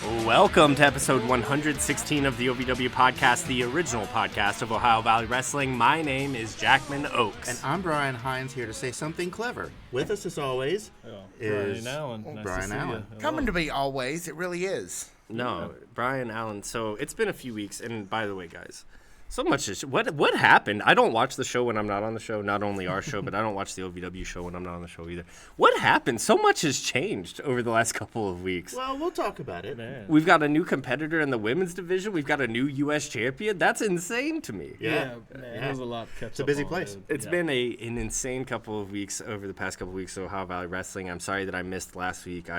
Welcome to episode 116 of the OVW podcast, the original podcast of Ohio Valley Wrestling. My name is Jackman Oaks. And I'm Brian Hines, here to say something clever. With us, as always, is Brian Allen. Nice Brian to see Allen. you. Coming to me always, it really is. No, Brian Allen. So it's been a few weeks, and by the way, guys, so much is what happened? I don't watch the show when I'm not on the show. Not only our show, but I don't watch the OVW show when I'm not on the show either. What happened? So much has changed over the last couple of weeks. Well, we'll talk about it. Man. We've got a new competitor in the women's division. We've got a new U.S. champion. That's insane to me. Yeah, man, there's a lot to catch up. It's a busy on, place. dude. It's been an insane couple of weeks over the past couple of weeks of Ohio Valley Wrestling. I'm sorry that I missed last week.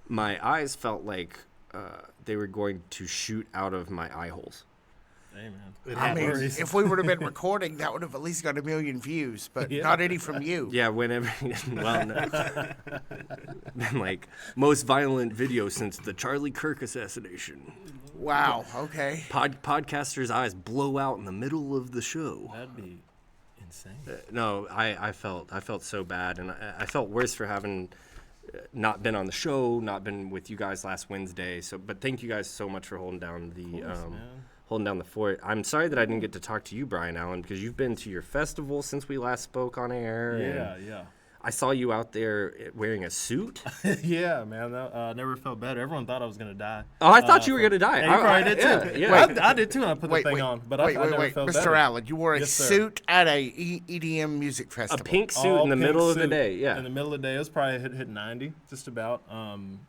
My eyes felt like they were going to shoot out of my eye holes. Hey, man. I mean, if we would have been recording, that would have at least got 1 million views, but not any from you. Yeah, whenever, well, no. Then like most violent video since the Charlie Kirk assassination. Wow, okay. Podcasters' eyes blow out in the middle of the show. That'd be insane. No, I felt so bad, and I felt worse for having not been on the show, not been with you guys last Wednesday. So, but thank you guys so much for holding down the fort. I'm sorry that I didn't get to talk to you, Brian Allen, because you've been to your festival since we last spoke on air. Yeah. I saw you out there wearing a suit. Yeah, man. That, never felt better. Everyone thought I was going to die. Oh, I thought you were going to die. Yeah, you probably did too. Yeah. I did too when I put the thing on, but I never felt Mr. better. Allen, you wore a Yes, sir. suit at a EDM music A festival. pink suit All in the pink middle of the suit. day. Yeah. In the middle of the day. It was probably hit 90, just about.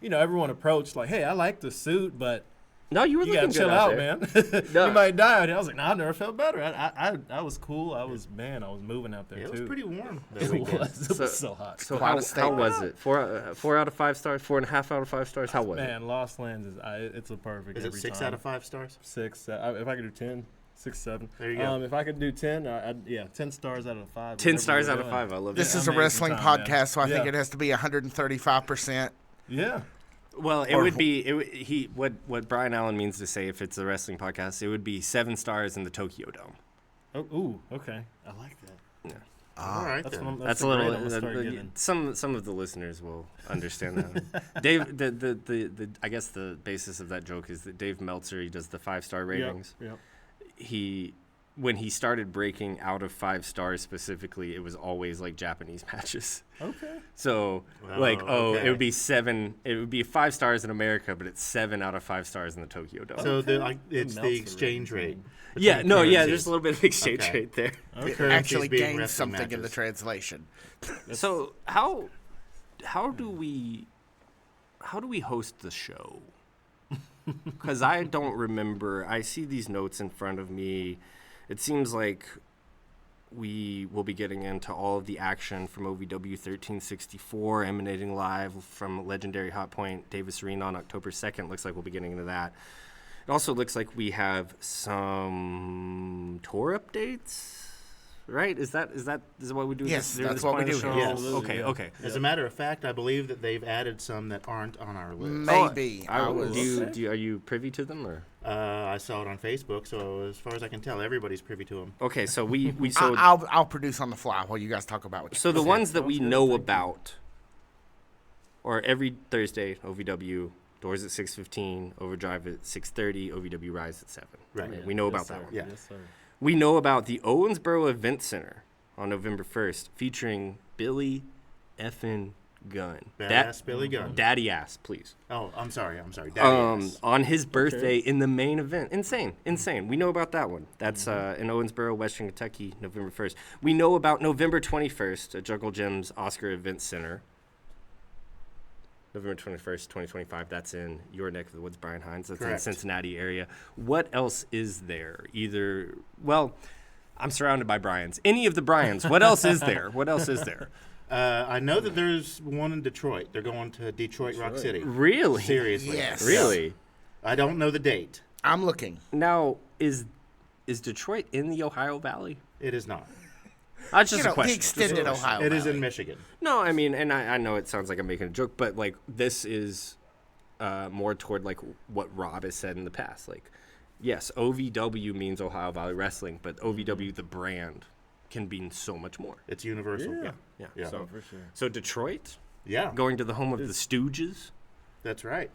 Everyone approached like, hey, I like the suit, but No, you were you looking gotta chill good out out, there. man. No. You might die out here. I was like, nah, I never felt better. I was cool. I was moving out there Yeah, too. it was pretty warm that It weekend. was so hot. So Quite a how statement. was it? 4 out of 5 stars, 4.5 out of 5 stars. How was it? Man, Lost Lands it's a perfect. Is it every 6 time. out of 5 stars? 6. If I could do 10, 6, 7. There you go. If I could do 10, 10 stars out of 5. 10 whatever stars we're out of doing. 5. I love This that. is a Amazing wrestling time, man. podcast, so I think Yeah. it has to be 135%. Yeah. Well, it Or- would be what Brian Allen means to say if it's a wrestling podcast. It would be 7 stars in the Tokyo Dome. Oh, ooh, okay. I like that. Yeah. All right, That's then. what I'm, That's the a little. grade I'm gonna start getting. Some of the listeners will understand that. Dave, the I guess the basis of that joke is that Dave Meltzer, he does the 5-star ratings. Yep. When he started breaking out of 5 stars specifically, it was always like Japanese matches. Okay. So okay. it would be 7. It would be 5 stars in America, but it's 7 out of 5 stars in the Tokyo Dome. So it's the Meltzer exchange rate. rating. yeah, no, yeah. currencies. There's a little bit of exchange Okay. rate there. It Currencies actually being gains wrestling something in the matches. translation. So how do we host the show? Because I don't remember. I see these notes in front of me. It seems like we will be getting into all of the action from OVW 1364, emanating live from legendary Hot Point Davis Arena on October 2nd. Looks like we'll be getting into that. It also looks like we have some tour updates. Right? Is that what we do? Yes, during that's this what point we of do the here. show? Yes. Okay. Yeah. Okay. As a matter of fact, I believe that they've added some that aren't on our list. Maybe. I was. Are you privy to them or? I saw it on Facebook, so as far as I can tell, everybody's privy to them. Okay, so we so I'll produce on the fly while you guys talk about what you so the said. ones that we Sounds good, know thank you. about are every Thursday OVW, doors at 6:15, Overdrive at 6:30, OVW Rise at 7. Right. Okay, we know about Yes, that sir. one. Yeah. Yes, sir. We know about the Owensboro Event Center on November 1st, featuring Billy effing Gunn. Badass Billy Gunn. Daddy ass, please. Oh, I'm sorry. Daddy ass. On his birthday in the main event. Insane. We know about that one. That's in Owensboro, Western Kentucky, November 1st. We know about November 21st at Jungle Gym's Oscar Event Center. November 21st, 2025. That's in your neck of the woods, Brian Hines. That's Correct. in the Cincinnati area. What else is there? I'm surrounded by Bryans. Any of the Bryans. What else is there? I know that there's one in Detroit. They're going to Detroit Rock City. Really? Seriously. Yes. Really? I don't know the date. I'm looking. Now, is Detroit in the Ohio Valley? It is not. That's just a The question. extended Ohio It is Valley. in Michigan. No, I mean, and I know it sounds like I'm making a joke, but like this is more toward like what Rob has said in the past. Like, yes, OVW means Ohio Valley Wrestling, but OVW the brand can mean so much more. It's universal. Yeah. Yeah. So, For sure. so Detroit, Yeah, going to the home of the Stooges. that's right.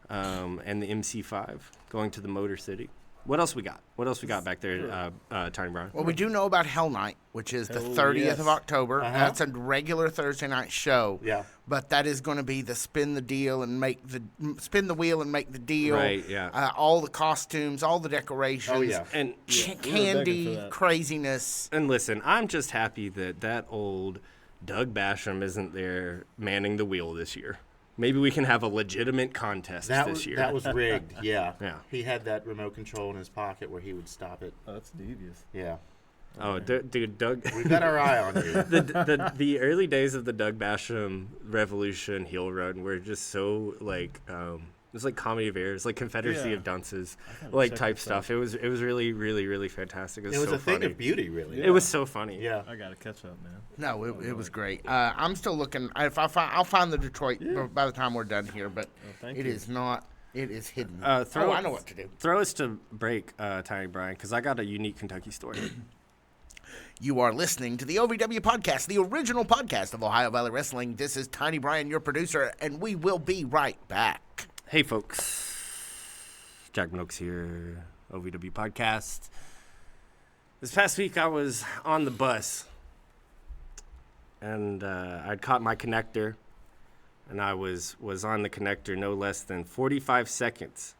and the MC5 going to the Motor City. What else we got? What else we got back there, Tiny Brian? Well, we do know about Hell Night, which is the Hell 30th yes. of October. Uh-huh. That's a regular Thursday night show. Yeah. But that is going to be the spin the wheel and make the deal. Right, yeah. All the costumes, all the decorations. Oh, yeah. And we were begging for Candy, that. craziness. And listen, I'm just happy that old Doug Basham isn't there manning the wheel this year. Maybe we can have a legitimate contest this year. That was rigged, yeah. Yeah. He had that remote control in his pocket where he would stop it. Oh, that's devious. Yeah. Oh, dude, Doug. We've got our eye on you. The early days of the Doug Basham Revolution heel run were just so like it was like comedy of errors, like Confederacy Yeah. of Dunces, gotta like check type this stuff. It was really really fantastic. It was, It was so a thing funny. of beauty, really. It was so funny. Yeah. I gotta catch up, man. No, it was great. I'm still looking. I'll find the Detroit by the time we're done here, but thank it you. is not. It is hidden. I know what to do. Throw us to break, Tiny Brian, because I got a unique Kentucky story. You are listening to the OVW podcast, the original podcast of Ohio Valley Wrestling. This is Tiny Brian, your producer, and we will be right back. Hey, folks. Jack Minokes here, OVW podcast. This past week, I was on the bus, and I'd caught my connector, and I was on the connector no less than 45 seconds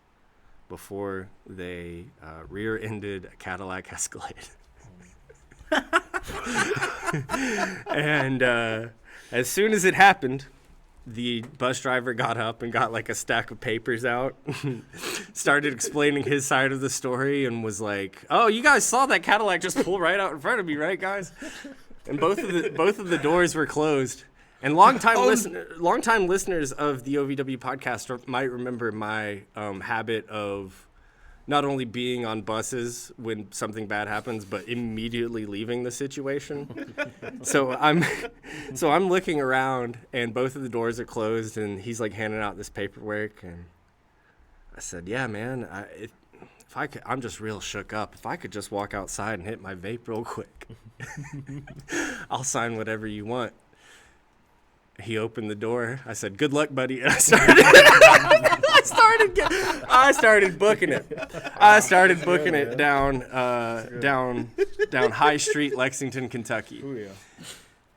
before they rear-ended a Cadillac Escalade. And as soon as it happened, the bus driver got up and got like a stack of papers out, started explaining his side of the story, and was like, "Oh, you guys saw that Cadillac just pull right out in front of me, right, guys?" And both of the doors were closed. And longtime listeners of the OVW podcast might remember my habit of not only being on buses when something bad happens, but immediately leaving the situation. So I'm looking around, and both of the doors are closed, and he's like handing out this paperwork, and I said, "Yeah, man, if I could, I'm just real shook up. If I could just walk outside and hit my vape real quick, I'll sign whatever you want." He opened the door. I said, "Good luck, buddy." And I started booking it. I started booking it down High Street, Lexington, Kentucky. Oh, yeah.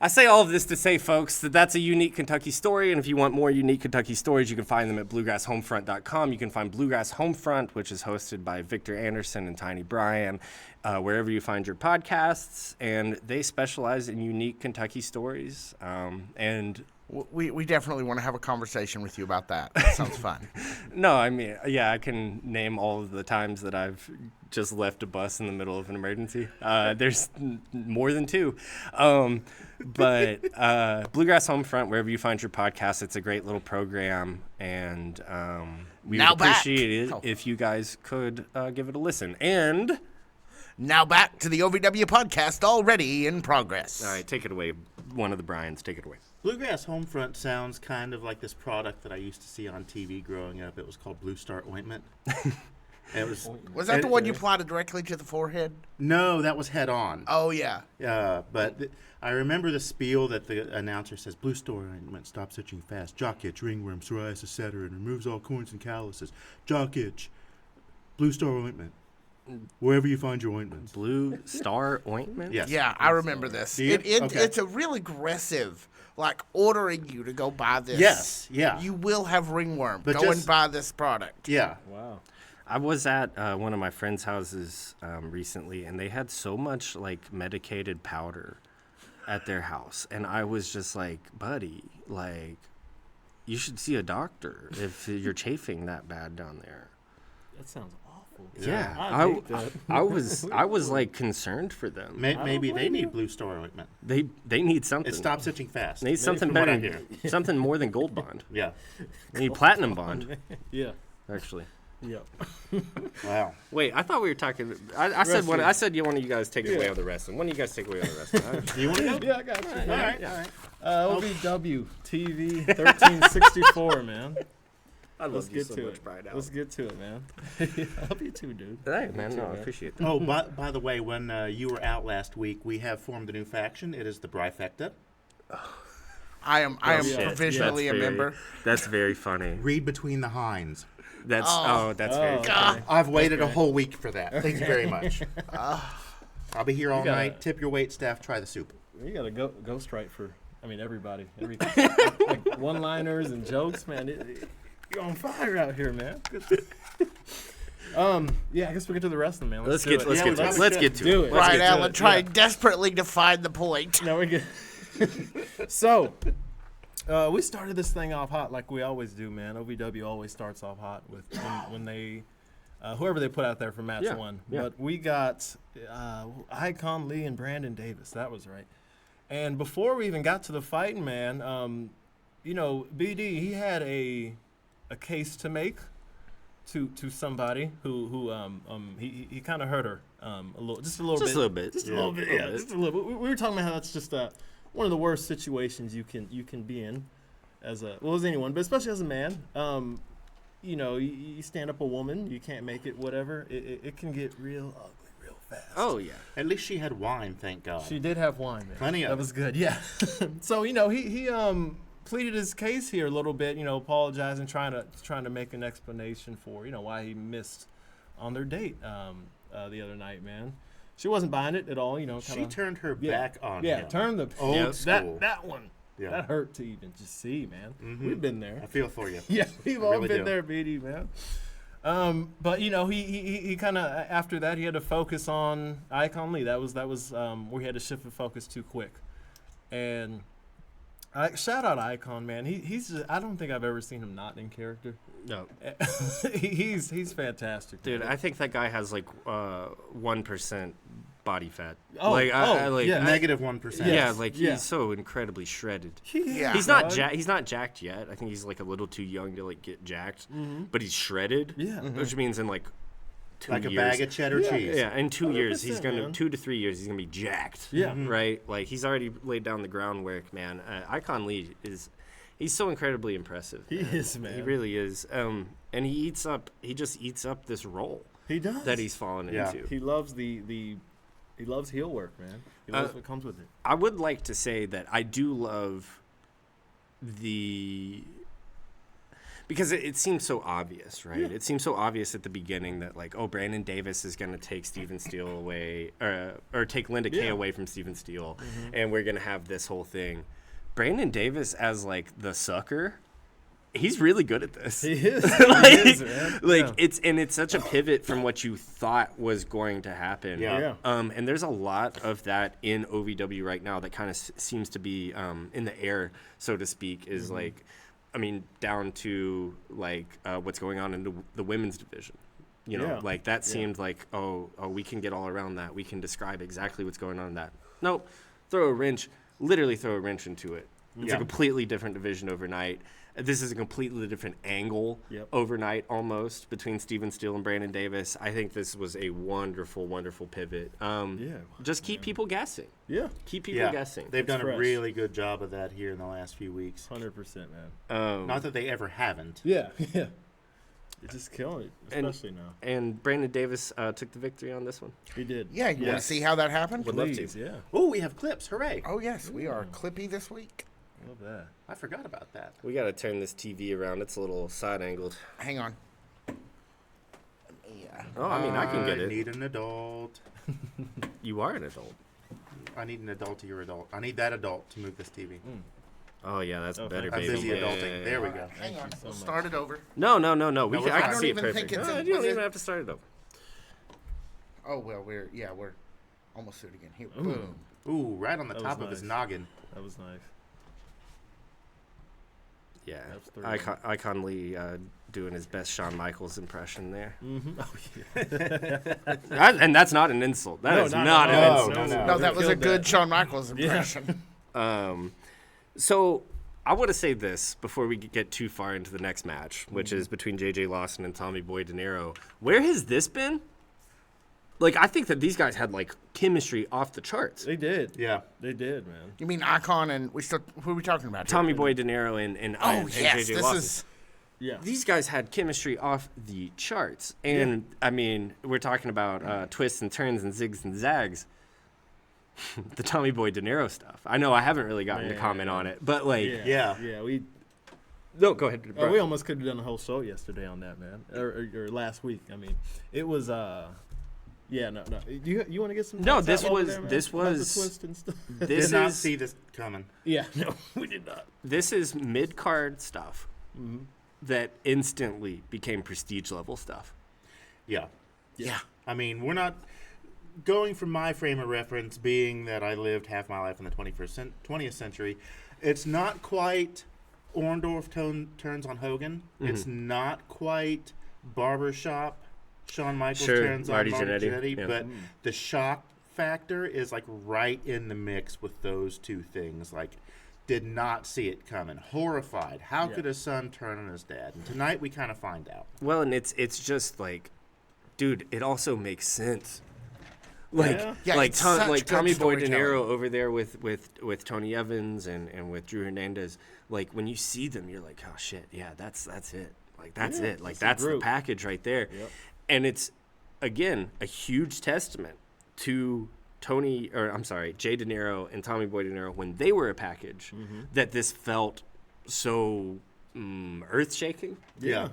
I say all of this to say, folks, that that's a unique Kentucky story, and if you want more unique Kentucky stories, you can find them at bluegrasshomefront.com. You can find Bluegrass Homefront, which is hosted by Victor Anderson and Tiny Brian, wherever you find your podcasts, and they specialize in unique Kentucky stories. And We definitely want to have a conversation with you about that. That sounds fun. no, I mean, yeah, I can name all of the times that I've just left a bus in the middle of an emergency. There's more than two. But Bluegrass Homefront, wherever you find your podcast, it's a great little program, and we would appreciate it if you guys could give it a listen. And now back to the OVW podcast, already in progress. all right, take it away. One of the Bryans, take it away. Bluegrass Homefront sounds kind of like this product that I used to see on TV growing up. It was called Blue Star Ointment. Was that the one you applied directly to the forehead? No, that was Head On. Oh, yeah. But I remember the spiel that the announcer says, Blue Star Ointment stops itching fast, jock itch, ringworm, psoriasis, etc., and removes all corns and calluses. Jock itch, Blue Star Ointment. Wherever you find your ointments. Blue Star Ointment? Yes. Yeah, I remember this. Do you? Okay. It's a real aggressive, like ordering you to go buy this. Yes, yeah. You will have ringworm. But Go and just- buy this product. Yeah. Wow. I was at one of my friends' houses recently, and they had so much like medicated powder at their house, and I was just like, buddy, like, you should see a doctor if you're chafing that bad down there. That sounds awful. Yeah, I hate that. I was like concerned for them. Maybe they need Blue Star Ointment. They need something. It stops itching fast. They need something from what better, I hear. something more than Gold Bond. Yeah. They need Platinum Bond, Yeah. actually. Yep. Wow. Wait, I thought we were talking. I said one. I said one of you guys take away on the wrestling. One of you guys take away on the wrestling. Do you want to go? Yeah, I got you. All right. All right. OVWtv 1364, man. I love Let's you get so to much, it. Brian. Let's get to it, man. I love you too, dude. Hey, man, no, I appreciate that. Oh, by the way, when you were out last week, we have formed a new faction. It is the Bryfecta. I am Shit. provisionally a That's very- member. That's very funny. Read between the Hinds. That's that's very Oh, funny. okay. I've waited a whole week for that. Thank you very much. I'll be here all gotta- night. Tip your wait staff. Try the soup. You got a ghostwrite for, everybody. Like one-liners and jokes, man. You're on fire out here, man. Yeah, I guess we get to the wrestling, man. Let's do get it. let's Yeah, get we to it. probably Let's should. get to Do it. it. Let's Right, get to Alan, it. trying desperately to find the point. No, we get. So, we started this thing off hot like we always do, man. OVW always starts off hot with when they, whoever they put out there for match Yeah, one. yeah. But we got Icon Lee and Brandon Davis. That was right. And before we even got to the fighting, man, BD, he had a case to make to somebody who he kind of hurt her a little bit. Just a little bit. Just a little bit, yeah, just a little bit. We were talking about how that's just one of the worst situations you can be in as anyone, but especially as a man. You stand up a woman, you can't make it, whatever. It can get real ugly real fast. Oh yeah. At least she had wine, thank God. She did have wine, man. Plenty of That it. was good, yeah. So he pleaded his case here a little bit, apologizing, trying to make an explanation for why he missed on their date the other night, man. She wasn't buying it at all, She turned her Yeah. back on yeah, him. turn the Old Yeah. school. that one. Yeah. That hurt to even just see, man. Mhm. We've been there. I feel for you. Yeah, we've all really been do. there, BD, man. But he kind of after that he had to focus on Icon Lee. That was where he had to shift the focus too quick. And shout out Icon, man. He's just, I don't think I've ever seen him not in character. No. He's fantastic, Dude, man. I think that guy has like 1% body fat. Oh, like, I, like, yeah. Negative 1%. yeah, Yes, like yeah. he's so incredibly shredded. Yeah. He's not dog. he's not jacked yet. I think he's like a little too young to like get jacked. Mhm. But he's shredded. Yeah. Which means in like 2 Like years. a bag of cheddar Yeah. cheese. Yeah, in 2 years he's 100%, gonna man. 2 to 3 years he's gonna be jacked. Yeah. Right. Like he's already laid down the groundwork, man. Icon Lee he's so incredibly impressive. He is, man. He really is. And he just eats up this role He does. that he's fallen Yeah. into. He loves he loves heel work, man. He loves what comes with it. I would like to say that I do love because it seems so obvious, right? Yeah. It seems so obvious at the beginning that like, oh, Brandon Davis is going to take Steven Steele away or take Linda Kay Yeah. away from Steven Steele, and we're going to have this whole thing. Brandon Davis as like the sucker, he's really good at this. He is. like, He is, man. like Yeah. it's such a pivot from what you thought was going to happen. Yeah. And there's a lot of that in OVW right now that kind of seems to be in the air, so to speak, is like, I mean, down to like what's going on in the women's division. Yeah. Like that seemed like, oh, we can get all around that. We can describe exactly what's going on in that. Nope. Literally throw a wrench into it. It's Yeah. a completely different division overnight. This is a completely different angle Yep. overnight almost between Steven Steele and Brandon Davis. I think this was a wonderful, wonderful pivot. Just keep people guessing. Yeah. Keep people Yeah. guessing. They've done fresh. a really good job of that here in the last few weeks. 100%, man. Not that they ever haven't. Yeah. Yeah. It's just killing it, And- especially now. and Brandon Davis took the victory on this one. He did. Yeah, you want to Yes. see how that happened? Would love to. Please, yeah. Oh, we have clips. Hooray. Oh, yes, we are clippy this week. Love that. I forgot about that. We got to turn this TV around. It's a little side angled. Hang on. Yeah. Oh, I mean, I can get I it. need an adult. You are an adult. I need an adult to your adult. I need that adult to move this TV. Oh, yeah, that's Oh, better, thank I'm baby. busy Yeah. adulting. There we go. Hang on. you so We'll much. start it over. No. We No, can, we're I fine. can I see it don't even think perfect. it's No, in- you don't was even it- have to start it over. Oh, well, we're almost through it again. Here, Ooh. boom. Ooh, right on the That top was of his nice. noggin. That was nice. Yeah, That's three. Icon Lee doing his best Shawn Michaels impression there. Mm-hmm. Oh, yeah. And that's not an insult. That No, is not not at an all. insult. No. No, that was a killed good that. Shawn Michaels impression. So I want to say this before we get too far into the next match, which is between J.J. Lawson and Tommy Boy De Niro. Where has this been? Like, I think that these guys had, like, chemistry off the charts. They did. Yeah. They did, man. You mean Icon and who are we talking about? here? Tommy Boy De Niro and Oh, yes. J.J. This Lawson. is. Yeah. These guys had chemistry off the charts. And, I mean, we're talking about twists and turns and zigs and zags. The Tommy Boy De Niro stuff. I know I haven't really gotten to Man. comment on it, but, like, Yeah. Yeah. No, go ahead. We almost could have done a whole show yesterday on that, man, or last week. I mean, it was yeah, no. You want to get some? No, thoughts this out was there, man? this About the was twist and stuff. this Did not is see this coming. Yeah, no, we did not. this is mid-card stuff Mm-hmm. that instantly became prestige level stuff. Yeah. Yeah. I mean, we're not going from my frame of reference, being that I lived half my life in the 20th century. It's not quite Orndorff turns on Hogan. It's not quite Barbershop Shawn Michaels Sure, turns on Marty Marty Jannetty, Jannetty, yeah. but the shock factor is like right in the mix with those two things. Like, did not see it coming. Horrified. How could his son turn on his dad? And tonight we kind of find out. Well, and it's just like, dude, it also makes sense. Like, Yeah, like, it's such like good Tommy Boy De storytelling. Niro over there with Tony Evans and with Drew Hernandez. Like, when you see them, you're like, oh shit, yeah, that's it. Like, that's it. Like, that's the group. package right there. Yep. And it's, again, a huge testament to Jay De Niro and Tommy Boy De Niro when they were a package, that this felt so earth-shaking. Yeah.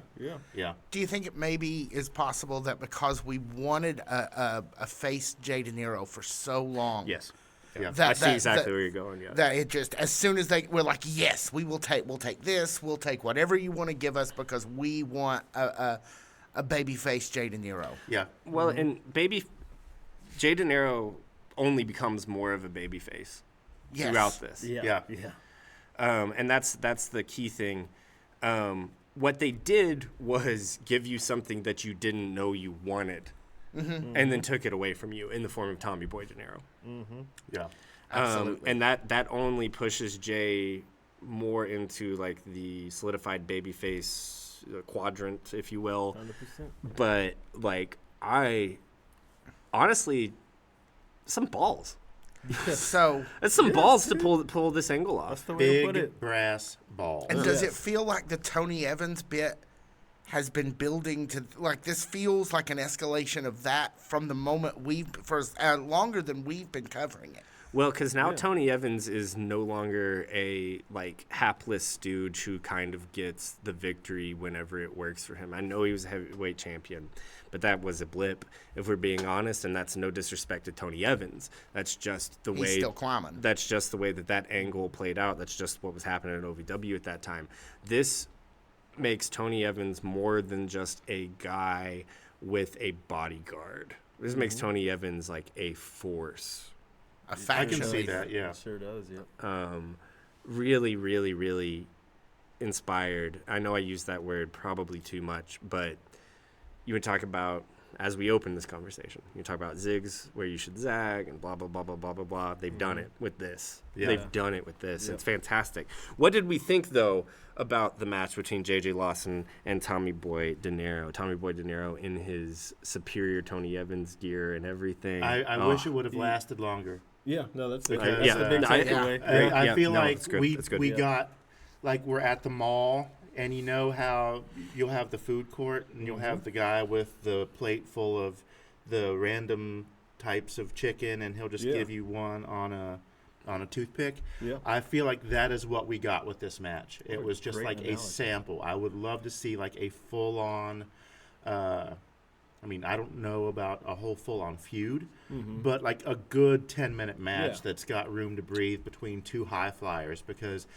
Yeah. Do you think it maybe is possible that because we wanted a face Jay De Niro for so long, Yes. Yeah. I see exactly where you're going, yeah. that it just as soon as we're like, yes, we'll take this, we'll take whatever you want to give us because we want a baby face Jay De Niro. Yeah. Well, and Jay De Niro only becomes more of a baby face Yes. throughout this. Yeah. And that's the key thing. What they did was give you something that you didn't know you wanted, and then took it away from you in the form of Tommy Boy De Niro. Yeah. Absolutely. And that only pushes Jay more into like the solidified babyface quadrant, if you will. 100%. But like, I honestly, some balls. So, That's some balls to pull this angle off. That's the way to put Big it. brass balls. and does it feel like the Tony Evans bit has been building to like this feels like an escalation of that from the moment longer than we've been covering it. Well, because now Tony Evans is no longer a like hapless stooge who kind of gets the victory whenever it works for him. I know he was a heavyweight champion, but that was a blip, if we're being honest, and that's no disrespect to Tony Evans. That's just the He's way. still climbing. That's just the way that angle played out. That's just what was happening at OVW at that time. This makes Tony Evans more than just a guy with a bodyguard. This makes Tony Evans like a force. A I faction can see leader. that, yeah. It sure does. Yep. Really, really, really inspired. I know I used that word probably too much, but you would talk about, as we open this conversation, you talk about zigs, where you should zag, and blah, blah, blah, blah, blah, blah, blah. They've done it with this. Yeah. They've done it with this. It's fantastic. What did we think, though, about the match between J.J. Lawson and Tommy Boy De Niro? Tommy Boy De Niro in his superior Tony Evans gear and everything. I wish it would have lasted longer. Yeah. No, that's Because, that's the big I- takeaway. I feel no, like it's good. we It's good. we got like we're at the mall, and you know how you'll have the food court, and you'll have the guy with the plate full of the random types of chicken, and he'll just give you one on a toothpick. Yeah. I feel like that is what we got with this match. It What a was just great like a analogy. sample. I would love to see like a full on. I mean, I don't know about a whole full-on feud, but like a good 10-minute match Yeah. that's got room to breathe between two high flyers, because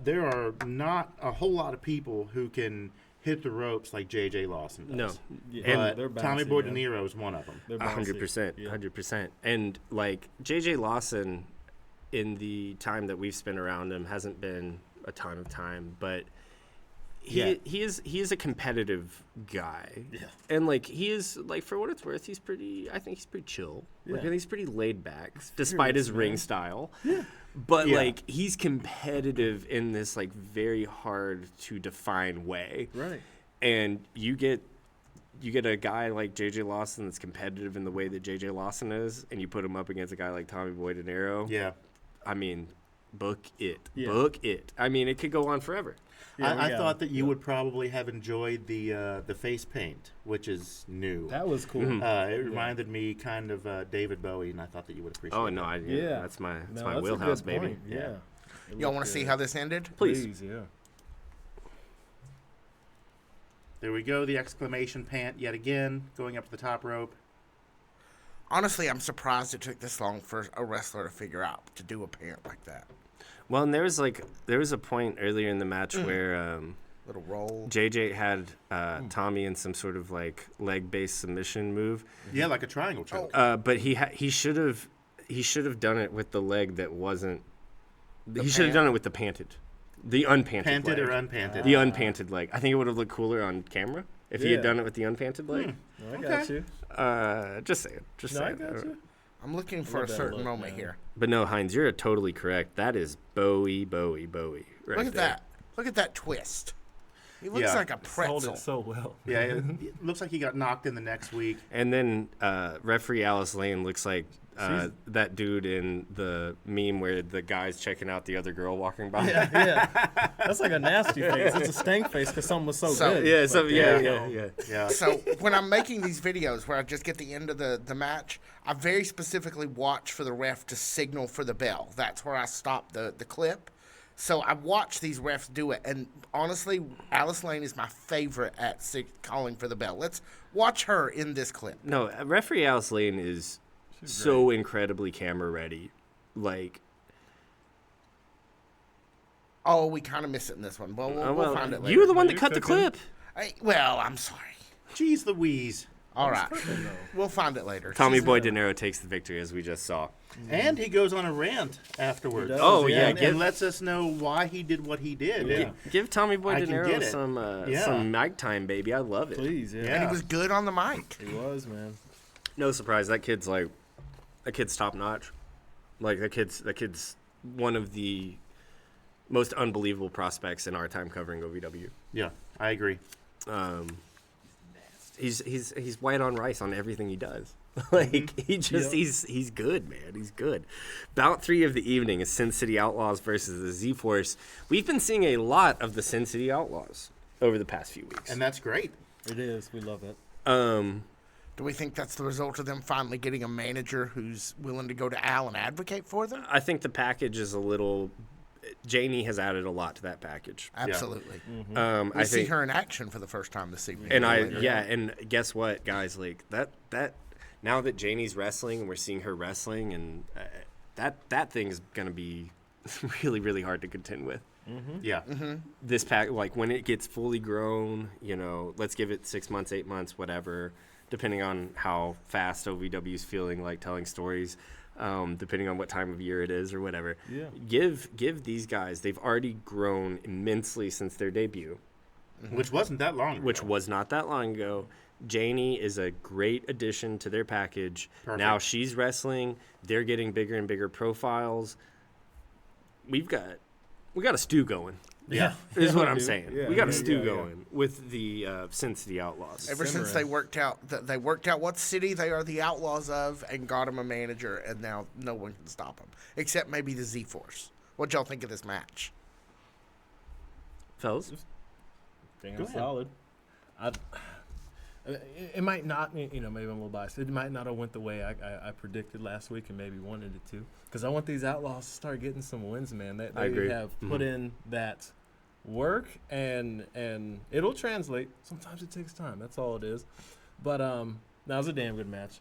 there are not a whole lot of people who can hit the ropes like J.J. Lawson does. No. Yeah, But Tommy bouncy, Boy De man. Niro is one of them. They're bouncy. 100%, Yeah. 100%. And like J.J. Lawson, in the time that we've spent around him, hasn't been a ton of time, but he is a competitive guy. Yeah. And like he is, like, for what it's worth, I think he's pretty chill. Like, I Yeah. think he's pretty laid back despite his fearless, ring man. style. Yeah. But Yeah. like he's competitive in this like very hard to define way. Right. And you get a guy like J.J. Lawson that's competitive in the way that J.J. Lawson is, and you put him up against a guy like Tommy Boy De Niro. Yeah. I mean, book it. Yeah. Book it. I mean, it could go on forever. Yeah, I thought that you would probably have enjoyed the face paint, which is new. That was cool. It reminded me kind of David Bowie, and I thought that you would appreciate Oh, that. no, Yeah. that's my No, that's a wheelhouse, good baby. point. Yeah. It Y'all want looked to see good. how this ended? Please. Yeah. There we go. The exclamation pant yet again, going up to the top rope. Honestly, I'm surprised it took this long for a wrestler to figure out to do a pant like that. Well, and there was a point earlier in the match where Little roll. JJ had Tommy in some sort of like leg-based submission move. Yeah, like a triangle choke. But he should have done it with the leg that wasn't. He should have done it with the the unpanted Panted leg. or unpanted? The unpanted leg. I think it would have looked cooler on camera if he had Yeah. done it with the unpanted leg. I got you. Just saying. Just No, saying. I got you. I'm looking for a Love that certain look, moment man. here. But no, Heinz, you're totally correct. That is Bowie. Right Look at there. that. Look at that twist. He looks Yeah. like a Sold pretzel. it so well. Yeah, it looks like he got knocked in the next week. And then referee Alice Lane looks like that dude in the meme where the guy's checking out the other girl walking by. Yeah. That's like a nasty face. It's a stank face because something was so good. Yeah, so But yeah. Yeah. So when I'm making these videos where I just get the end of the match, I very specifically watch for the ref to signal for the bell. That's where I stop the clip. So I watch these refs do it, and honestly, Alice Lane is my favorite at calling for the bell. Let's watch her in this clip. No, referee Alice Lane is so incredibly camera ready. Like, Oh, we kind of miss it in this one. Well, we'll find it later. you were the one that You're cut the cooking. clip. Well, I'm sorry. Jeez Louise. All right. We'll find it later. Tommy Boy De Niro takes the victory, as we just saw. And he goes on a rant afterwards. He does, Oh, yeah. And lets us know why he did what he did. Yeah. Give Tommy Boy I De can Niro get it. some mic time, baby. I love it. Please, yeah. Yeah. And he was good on the mic. He was, man. No surprise, that kid's top notch. Like that kid's one of the most unbelievable prospects in our time covering OVW. Yeah, I agree. He's white on rice on everything he does. Like he's good, man. He's good. Bout 3 of the evening is Sin City Outlaws versus the Z-Force. We've been seeing a lot of the Sin City Outlaws over the past few weeks. And that's great. It is. We love it. Do we think that's the result of them finally getting a manager who's willing to go to Al and advocate for them? I think the package is a little. Janie has added a lot to that package. Absolutely. Mm-hmm. We I see think, her in action for the first time this evening. and and guess what, guys? Like that. Now that Janie's wrestling and we're seeing her wrestling, and that thing is gonna be really, really hard to contend with. Mm-hmm. Yeah. This pack, like when it gets fully grown, let's give it 6 months, 8 months, whatever, depending on how fast OVW's feeling like telling stories, depending on what time of year it is or whatever. Yeah. Give these guys, they've already grown immensely since their debut, Which wasn't that long ago. which was not that long ago. Janie is a great addition to their package. Perfect. Now she's wrestling. They're getting bigger and bigger profiles. We got a stew going. Yeah. Is what we I'm do. saying. Yeah, we got a yeah, stew yeah, going with the Sin City Outlaws. Ever since Simmering. they worked out what city they are the outlaws of and got him a manager, and now no one can stop them except maybe the Z-Force. What y'all think of this match? Fellas? Think Go it's ahead. solid. It might not, maybe I'm a little biased. It might not have went the way I predicted last week and maybe wanted it to. Because I want these Outlaws to start getting some wins, man. They I agree. have put in that work, and it'll translate. Sometimes it takes time. That's all it is. But that was a damn good match.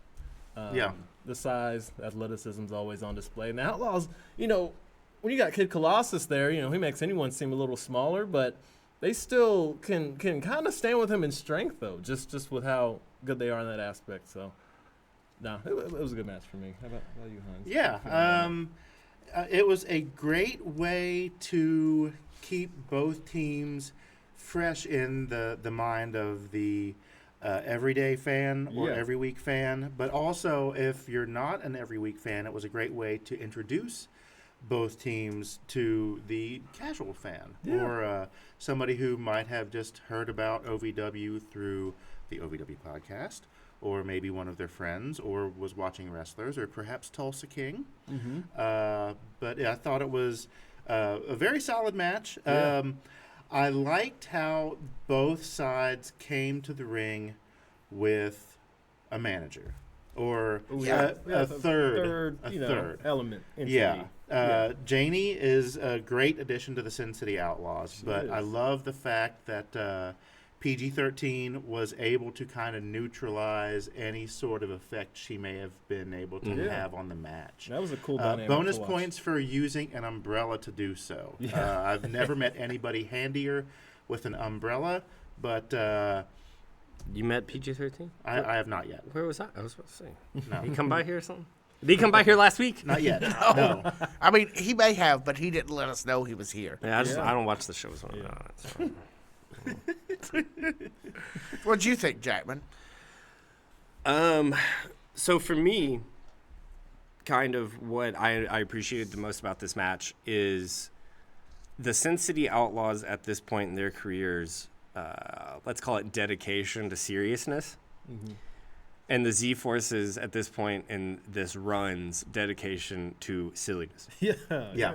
Yeah. The size, athleticism is always on display. And the Outlaws, when you got Kid Colossus there, he makes anyone seem a little smaller, but they still can kind of stand with him in strength, though, just with how good they are in that aspect. So, no, it was a good match for me. How about you, Heinz? Yeah. It was a great way to keep both teams fresh in the mind of the everyday fan or Yeah. every week fan. But also, if you're not an every week fan, it was a great way to introduce both teams to the casual fan or somebody who might have just heard about OVW through the OVW podcast, or maybe one of their friends, or was watching wrestlers, or perhaps Tulsa King. But yeah, I thought it was a very solid match. Yeah. I liked how both sides came to the ring with a manager or a third element. Into yeah. me. Janie is a great addition to the Sin City Outlaws, She but is. I love the fact that PG-13 was able to kind of neutralize any sort of effect she may have been able to have on the match. That was a cool dynamic. Bonus to watch. points for using an umbrella to do so. Yeah. I've never met anybody handier with an umbrella, but You met PG-13? I have not yet. Where was I? I was about to say. No. Did he come by here or something? Did he come by here last week? Not yet. No. I mean, he may have, but he didn't let us know he was here. Yeah, Yeah. I don't watch the shows when I'm not. So. What'd you think, Jackman? So for me, kind of what I appreciated the most about this match is the Sin City Outlaws at this point in their careers, let's call it dedication to seriousness. Mm-hmm. And the Z-Forces at this point in this run's dedication to silliness. Yeah.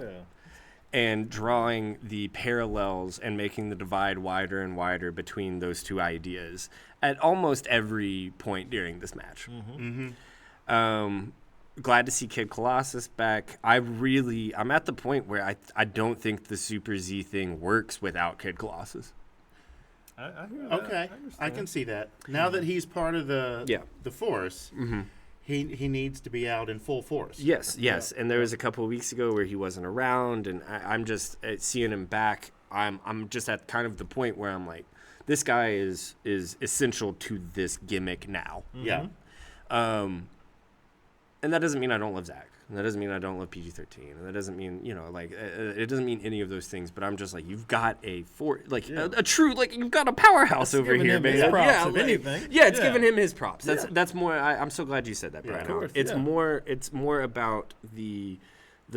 And drawing the parallels and making the divide wider and wider between those two ideas at almost every point during this match. Glad to see Kid Colossus back. I'm at the point where I don't think the Super Z thing works without Kid Colossus. I hear that. Okay, I can see that. Now that he's part of the force, he needs to be out in full force. Yes. And there was a couple of weeks ago where he wasn't around, and I'm just seeing him back. I'm just at kind of the point where I'm like, this guy is essential to this gimmick now. Yeah. And that doesn't mean I don't love Zach. And that doesn't mean I don't love PG-13. And that doesn't mean, it doesn't mean any of those things. But I'm just like, you've got a true, you've got a powerhouse over giving here, him man. his props, Yeah, if anything. Yeah, it's Yeah. giving him his props. That's more. I'm so glad you said that, Brian. of course, It's yeah. more about the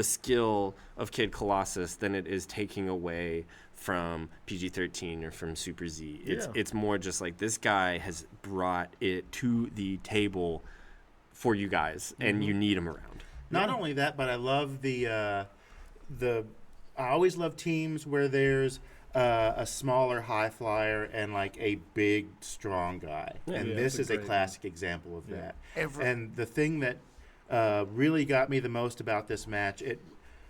skill of Kid Colossus than it is taking away from PG-13 or from Super Z. It's more just like this guy has brought it to the table for you guys, and you need him around. Not only that, but I love I always love teams where there's a smaller high flyer and like a big strong guy, and this is a classic example of that. And the thing that really got me the most about this match,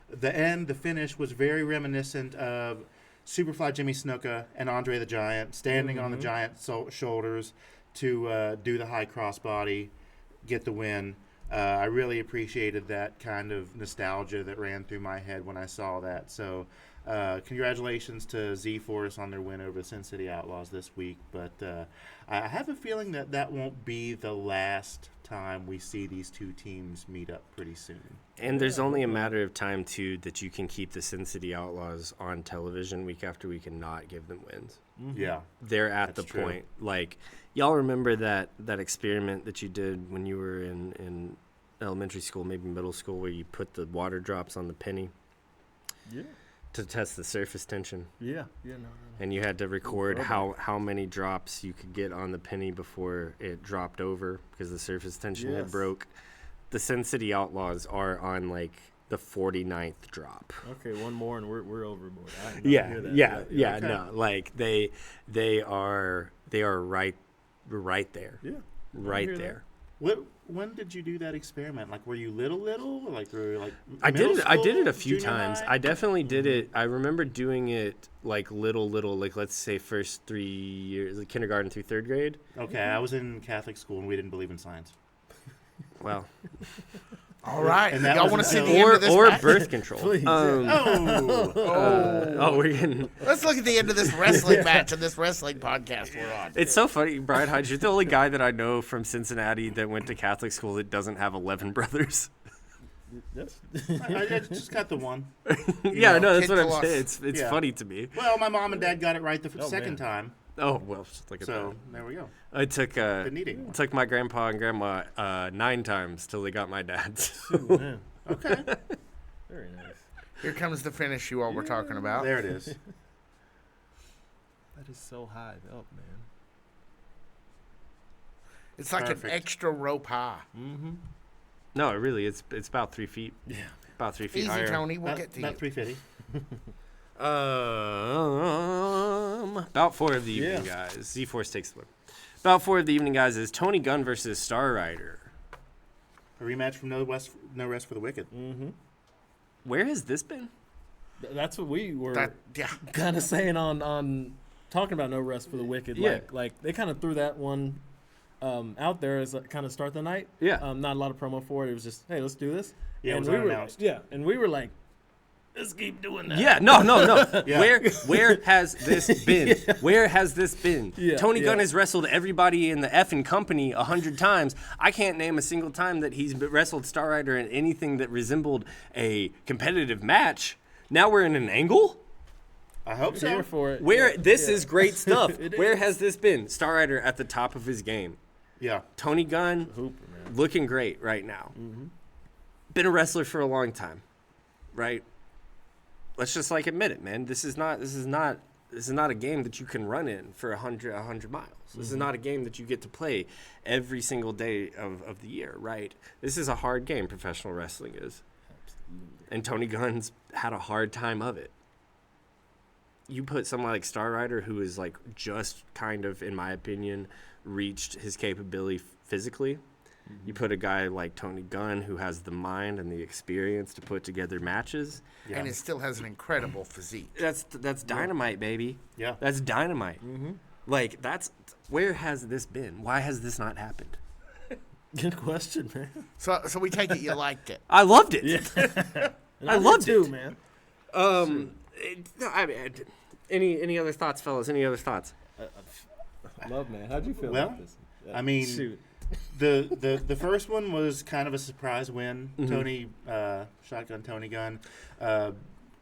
the finish was very reminiscent of Superfly Jimmy Snuka and Andre the Giant standing on the Giant's shoulders to do the high crossbody, get the win. I really appreciated that kind of nostalgia that ran through my head when I saw that. So congratulations to Z-Force on their win over the Sin City Outlaws this week. But I have a feeling that won't be the last time we see these two teams meet up pretty soon. And there's only a matter of time, too, that you can keep the Sin City Outlaws on television week after week and not give them wins. Yeah. They're at That's the true. point. Like, y'all remember that experiment that you did when you were in elementary school, maybe middle school, where you put the water drops on the penny to test the surface tension? No. And you had to record how many drops you could get on the penny before it dropped over because the surface tension had Yes. broke. The Sin City Outlaws are on, like, the 49th drop. Okay, one more and we're overboard. I hear that. Yeah. Okay. No, like they are right there. Yeah. Right hear there. When did you do that experiment? Like, were you little? Like, were you, like, I did it a school, few junior times. high? I definitely did it. I remember doing it like little, like let's say first 3 years, like kindergarten through third grade. Okay, I was in Catholic school and we didn't believe in science. Well, All right. And that Y'all was want to see until- the end of this or match? birth control. Please. We're getting. Let's look at the end of this wrestling match and this wrestling podcast we're on. It's so funny, Brian Hodge. You're the only guy that I know from Cincinnati that went to Catholic school that doesn't have 11 brothers. I just got the one. Yeah, know, no, that's Kid what I'm Colossus. saying. It's Yeah. funny to me. Well, my mom and dad got it right the Oh, second man. time. Oh well, look at So that. there we go. I took Good eating. took my grandpa and grandma 9 times till they got my dad. Man, Okay, very nice. Here comes the finish you all were talking about. there it is. That is so high up, man. It's like Perfect. an extra rope high. No, really, it's about 3 feet. Yeah. About 3 feet Easy, higher. Tony. We'll get to you. About 350. About 4 of the evening guys. Z-Force takes the win. About 4 of the evening guys is Tony Gunn versus Star Rider. A rematch from No Rest for the Wicked. Where has this been? That's what we were Yeah. kind of saying on talking about no rest for the wicked. Yeah. Like they kind of threw that one out there as kind of start the night. Yeah. Not a lot of promo for it. It was just, hey, let's do this. Yeah, it and was we were unannounced. and we were like, let's keep doing that. Yeah, no. Yeah. Where has this been? Where has this been? Yeah, Tony Gunn yeah. has wrestled everybody in the effing company 100 times. I can't name a single time that he's wrestled Star Rider in anything that resembled a competitive match. Now we're in an angle? I hope so. Here for it. Where Yeah, this yeah. is great stuff. It Where is. has this been? Star Rider at the top of his game. Yeah. Tony Gunn Hooper, man. looking great right now. Mm-hmm. Been a wrestler for a long time, right? Let's just like admit it, man. This is not a game that you can run in for 100 miles. This is not a game that you get to play every single day of the year, right? This is a hard game, professional wrestling is. And Tony Gunn's had a hard time of it. You put someone like Star Rider, who is like just kind of, in my opinion, reached his capability physically. You put a guy like Tony Gunn, who has the mind and the experience to put together matches. Yeah. And it still has an incredible physique. That's dynamite, baby. Yeah. That's dynamite. Like, where has this been? Why has this not happened? Good question, man. So we take it you liked it. I loved it. Yeah. I loved too, it. man. Any other thoughts, fellas? Any other thoughts? Love, man. How'd you feel Well, about this? I mean, shoot. the first one was kind of a surprise win. Tony, shotgun Tony Gunn,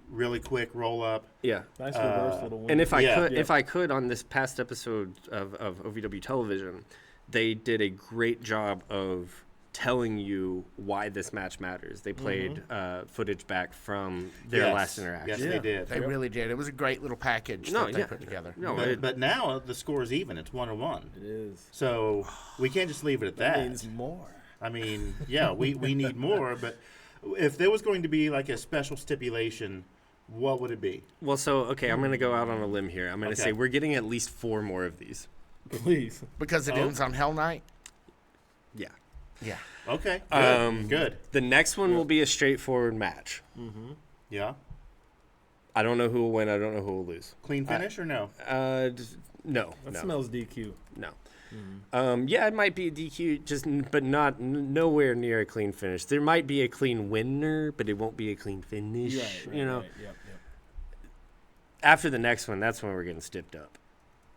really quick roll up. Yeah. Nice reverse little win. And if Yeah. I could, on this past episode of OVW television, they did a great job of telling you why this match matters. They played footage back from their Yes. last interaction. Yes, Yeah. they did. They really did. It was a great little package No, that they yeah. put together. No, But now the score is even. It's 1-1. It is. So we can't just leave it at That that. means more. I mean, yeah, we need more. But if there was going to be like a special stipulation, what would it be? well, so okay, I'm gonna go out on a limb here. I'm gonna Okay. say we're getting at least 4 more of these. Please. Because it Oh. ends on Hell Night? Yeah. Yeah. Okay. Good. Good. The next one will be a straightforward match. Yeah. I don't know who will win. I don't know who will lose. Clean finish or no? No. That No. smells DQ. No. Yeah, it might be a DQ, but not nowhere near a clean finish. There might be a clean winner, but it won't be a clean finish. Right, you know, Right. Yep. after the next one, that's when we're getting stiffed up.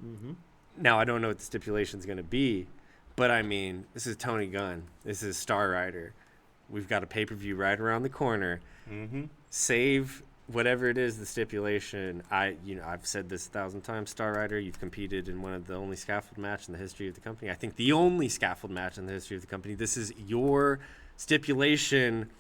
Mm-hmm. Now I don't know what the stipulation's going to be, but I mean, this is Tony Gunn. This is Star Rider. We've got a pay-per-view right around the corner. Mm-hmm. Save whatever it is, the stipulation. I've said this 1,000 times. Star Rider, you've competed in one of the only scaffold match in the history of the company. I think the only scaffold match in the history of the company. This is your stipulation.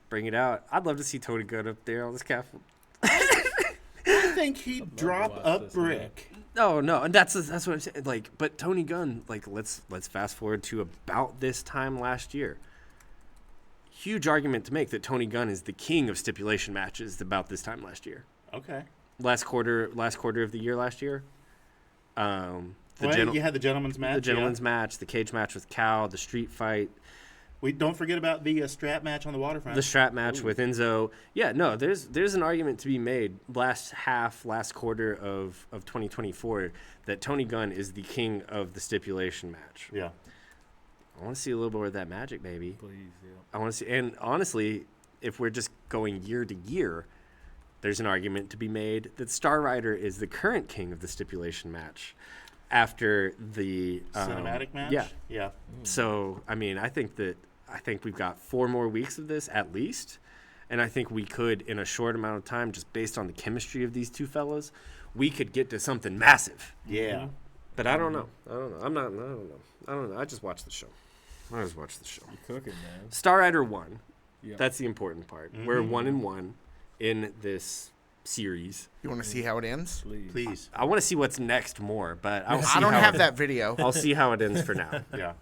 Bring it out. I'd love to see Tony Gunn up there on the scaffold. I think he'd drop watch a this, man. brick. No, and that's what I'm saying. Like, but Tony Gunn, like, let's fast forward to about this time last year. Huge argument to make that Tony Gunn is the king of stipulation matches about this time last year. Okay. Last quarter of the year last year. You had the gentleman's match. The gentleman's match, the cage match with Cal, the street fight, We don't forget about the strap match on the waterfront. the strap match with Enzo. Yeah, no, there's an argument to be made last quarter of 2024 that Tony Gunn is the king of the stipulation match. Yeah. I want to see a little more of that magic, baby. Please, yeah. I want to see, and honestly, if we're just going year to year, there's an argument to be made that Star Rider is the current king of the stipulation match after the Cinematic match. Yeah. Yeah. So, I mean, I think we've got 4 more weeks of this at least, and I think we could, in a short amount of time, just based on the chemistry of these two fellas, we could get to something massive. Yeah. But I don't know. I don't know. I just watch the show. Cooking, man. Star Rider won. Yeah. That's the important part. We're 1-1 in this series. You want to see how it ends? Please. I want to see what's next more, but I'll see I don't how have that video. I'll see how it ends for now. Yeah.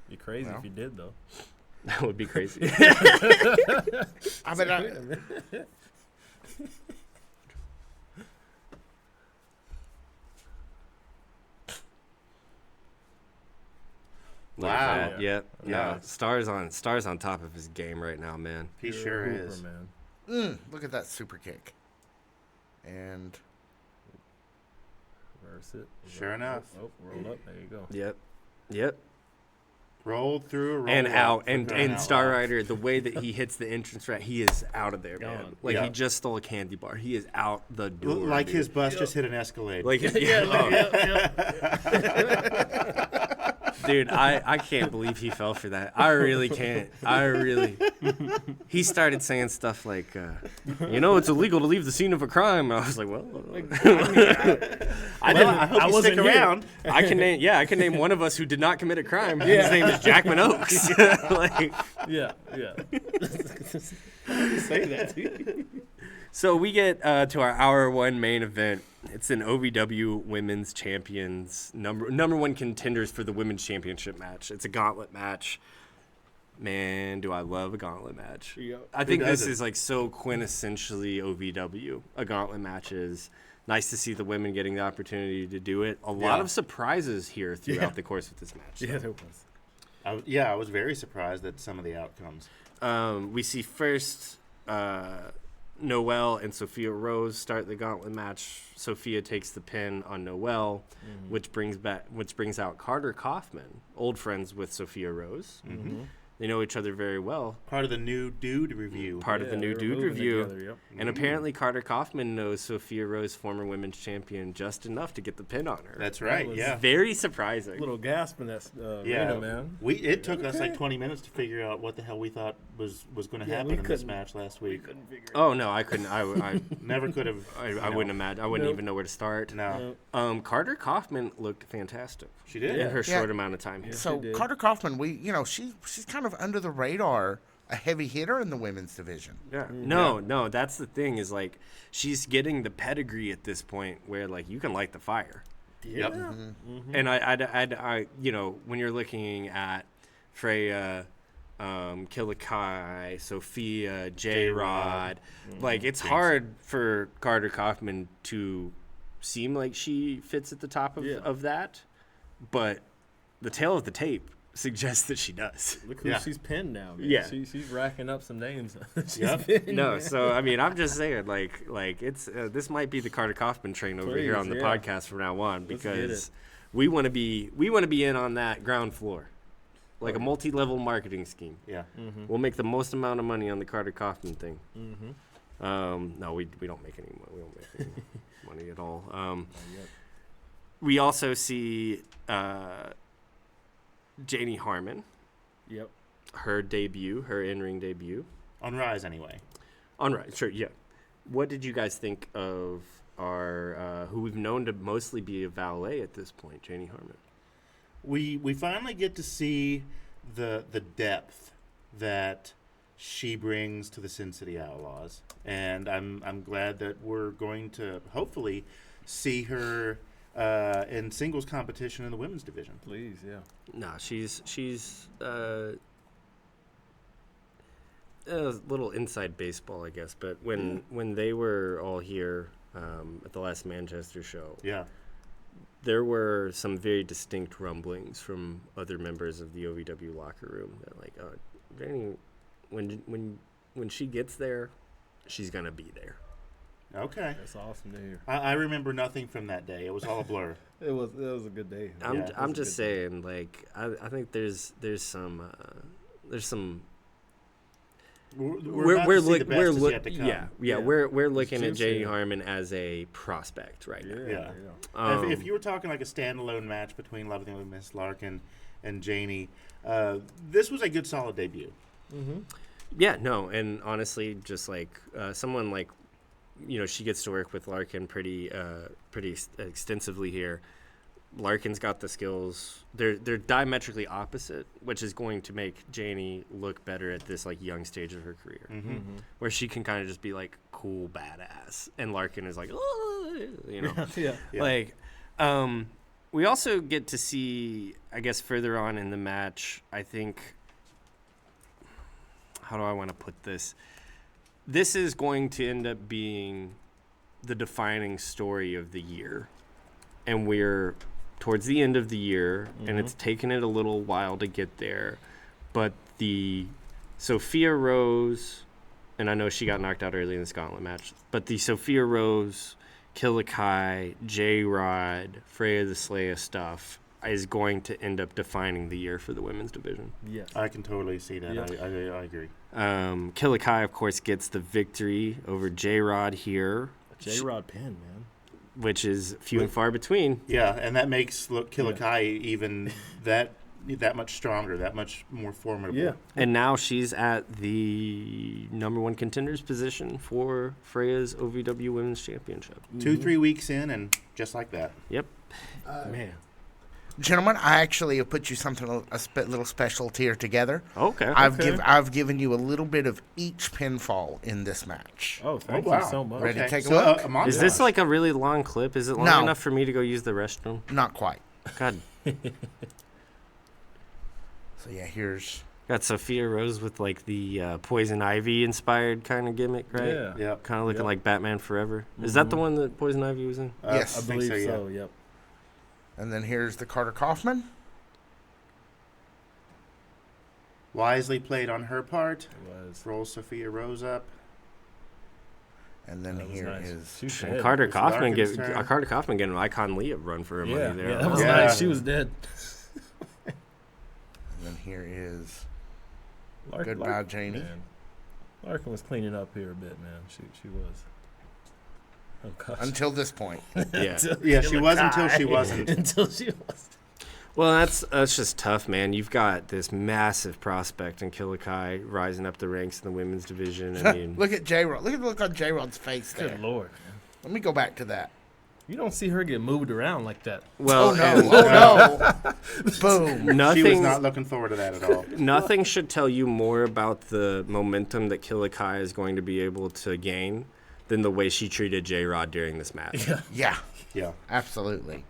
Be crazy Well. if you did, though. That would be crazy. I mean, Look at Wow. that. Yep. Yeah. No, Star's on top of his game right now, man. He Pure sure Hooper, is. man. look at that super kick. And Reverse it. Sure enough. Oh, roll up. There you go. Yep. Rolled through, rolled And up, out. for And crying out Star loud. Rider, the way that he hits the entrance ramp, he is out of there, man. Gone. Like, Yeah. he just stole a candy bar. He is out the door. Like dude. his bus just hit an Escalade. Like, Dude, I can't believe he fell for that. I really can't. He started saying stuff like, it's illegal to leave the scene of a crime. I was like, well, I hope you wasn't stick here. around. I can name one of us who did not commit a crime. His name is Jackman Oaks. Like, Yeah. Say that. so we get to our hour one main event. It's an OVW Women's Champions number one contenders for the Women's Championship match. It's a gauntlet match. Man, do I love a gauntlet match. Yep. I think Who this doesn't? is like so quintessentially OVW. A gauntlet match is nice to see the women getting the opportunity to do it. A lot Yeah. of surprises here throughout the course of this match. Yeah, there was. I was very surprised at some of the outcomes. We see first Noelle and Sophia Rose start the gauntlet match. Sophia takes the pin on Noelle, which brings out Carter Kaufman, old friends with Sophia Rose. Mm-hmm. They know each other very well. Part of the new dude review. Part of the new they're dude moving review. together, yep. And apparently Carter Kaufman knows Sophia Rose, former women's champion, just enough to get the pin on her. That's right. was- Yeah. Very surprising. Little gasp in that Yeah, arena, man. It took us like 20 minutes to figure out what the hell we thought was going to Yeah, happen we in this couldn't- match last week. Couldn't figure it Oh no, I couldn't. I Never could have. I wouldn't imagine. I wouldn't Nope. even know where to start. No, Carter Kaufman looked fantastic she did. in her Yeah. short amount of time here. So she did. Carter Kaufman, she's kind of under the radar, a heavy hitter in the women's division. Yeah. No, that's the thing is like she's getting the pedigree at this point where like you can light the fire. Yep. And I when you're looking at Freya, Kilikai, Sophia, J-Rod, like it's hard for Carter Kaufman to seem like she fits at the top of that, but the tail of the tape suggests that she does. Look who Yeah. she's pinned now. Man. Yeah. She's racking up some names. She's Yep. pinned, No, man. so I mean, I'm just saying, like it's this might be the Carter Kaufman train over here Please, on the yeah. podcast from now on Let's get because it. we want to be in on that ground floor, like a multi-level marketing scheme. Yeah. We'll make the most amount of money on the Carter Kaufman thing. Mm-hmm. No, we don't make any money. We don't make any money at all. We also see Janie Harmon, Yep. her in-ring debut. On Rise, anyway. On right, sure, yeah. What did you guys think of our who we've known to mostly be a valet at this point, Janie Harmon? We finally get to see the depth that she brings to the Sin City Outlaws, and I'm glad that we're going to hopefully see her in singles competition in the women's division. Please, yeah. No, she's a little inside baseball, I guess. But when they were all here at the last Manchester show, Yeah. there were some very distinct rumblings from other members of the OVW locker room that like, Janie, when she gets there, she's gonna be there. Okay. That's awesome to hear. I remember nothing from that day. It was all a blur. It was a good day. I'm just saying, like, I think there's some We're about to see the best is yet to come. yeah. We're looking at juicy. Janie Harmon as a prospect right now. Yeah. If you were talking like a standalone match between Lovely Miss Larkin and Janie, this was a good, solid debut. Yeah, no, and honestly, just like someone like, she gets to work with Larkin pretty extensively here. Larkin's got the skills. They're diametrically opposite, which is going to make Janie look better at this like young stage of her career, where she can kind of just be like cool badass, and Larkin is like, Yeah. like. We also get to see, I guess, further on in the match. I think. How do I want to put this? This is going to end up being the defining story of the year, and we're towards the end of the year, and it's taken it a little while to get there, but the Sophia Rose, and I know she got knocked out early in this gauntlet match, but the Sophia Rose, Kilikai, J-Rod, Freya the Slaya stuff is going to end up defining the year for the women's division. Yes. I can totally see that. Yeah. I agree. Kilikai, of course, gets the victory over J-Rod here, J-Rod pin, man. which is few and far between. Yeah, and that makes Kilikai even that much stronger, that much more formidable. Yeah. And now she's at the number 1 contenders position for Freya's OVW Women's Championship. 2-3 weeks in, and just like that. Yep. Man. Gentlemen, I actually have put you something little special tier together. Okay. I've given you a little bit of each pinfall in this match. Oh, thank wow. you so much. Ready to Okay, take a so, look? a montage. Is this like a really long clip? Is it long No. enough for me to go use the restroom? Not quite. God. So yeah, here's Got Sophia Rose with like the Poison Ivy inspired kind of gimmick, right? Yeah. Yeah. Kind of looking Yep. like Batman Forever. Is that the one that Poison Ivy was in? Yes. I think believe yeah. so, yep. and then here's the Carter Kaufman. Wisely played on her part. It was. Rolls Sophia Rose up. And then That was here nice. is She was And dead. Carter It's Kaufman Larkin's turn. Carter Kaufman getting an Icon Leah run for her Yeah, money there. yeah, that was Yeah. nice. She was dead. and then here is Larkin, Goodbye, Janie. Man. Larkin was cleaning up here a bit, man. She was. Oh gosh. until this point. Yeah. Yeah, she was until she wasn't. Until she was. Well, that's just tough, man. You've got this massive prospect in Kilikai rising up the ranks in the women's division. I mean, Look at J-Rod. Look at the look on J-Rod's face there. Good lord, man. Let me go back to that. You don't see her get moved around like that. well, Oh no! and Oh no! Boom! She was nothing, not looking forward to that at all. nothing should tell you more about the momentum that Kilikai is going to be able to gain than the way she treated J-Rod during this match. Yeah, Yeah. absolutely.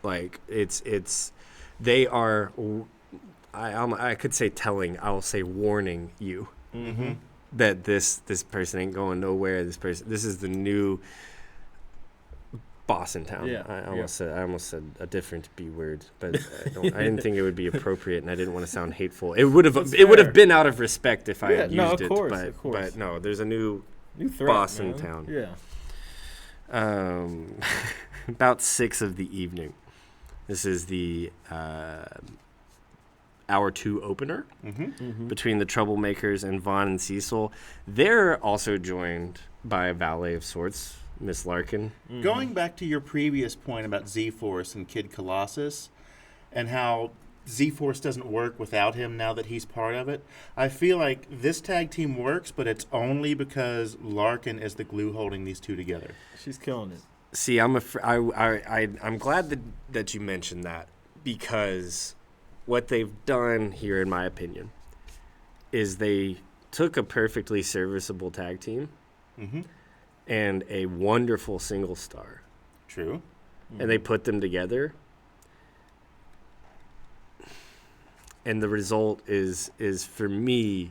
Like they are. I could say telling. I'll say warning you Mm-hmm. that this person ain't going nowhere. This is the new boss in town. Yeah, I almost said a different B word, but I didn't think it would be appropriate, and I didn't want to sound hateful. It would That's have fair. been out of respect if I had Yeah, no, used of it. course, but of course. but no, there's a new New threat, boss in man. town. Yeah. About 6 of the evening. This is the hour 2 opener Mm-hmm. between the Troublemakers and Vaughn and Cecil. They're also joined by a valet of sorts, Miss Larkin. Going back to your previous point about Z-Force and Kid Colossus and how Z-Force doesn't work without him now that he's part of it, I feel like this tag team works, but it's only because Larkin is the glue holding these two together. She's killing it. See, I'm glad that you mentioned that, because what they've done here, in my opinion, is they took a perfectly serviceable tag team Mm-hmm. and a wonderful single star, True. and they put them together, and the result is for me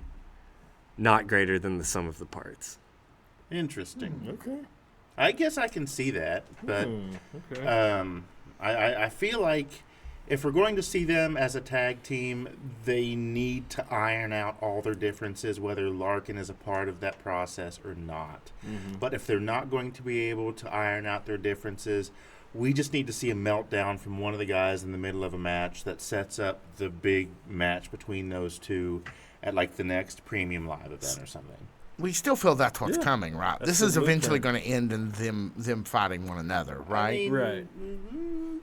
not greater than the sum of the parts. Interesting. Okay. I guess I can see that, but Okay. I feel like if we're going to see them as a tag team, they need to iron out all their differences, whether Larkin is a part of that process or not. Mm-hmm. But if they're not going to be able to iron out their differences, we just need to see a meltdown from one of the guys in the middle of a match that sets up the big match between those two at like the next premium live event or something. We still feel that's what's Yeah. coming, right? That's This the is eventually blueprint. going to end in them fighting one another, right? I mean, Right.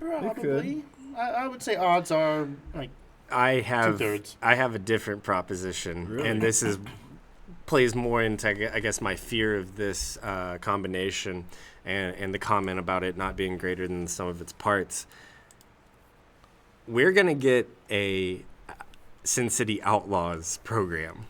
Probably. I would say odds are like I have 2/3. I have a different proposition, Really? and this is plays more into I guess my fear of this combination and the comment about it not being greater than the sum of its parts. We're gonna get a Sin City Outlaws program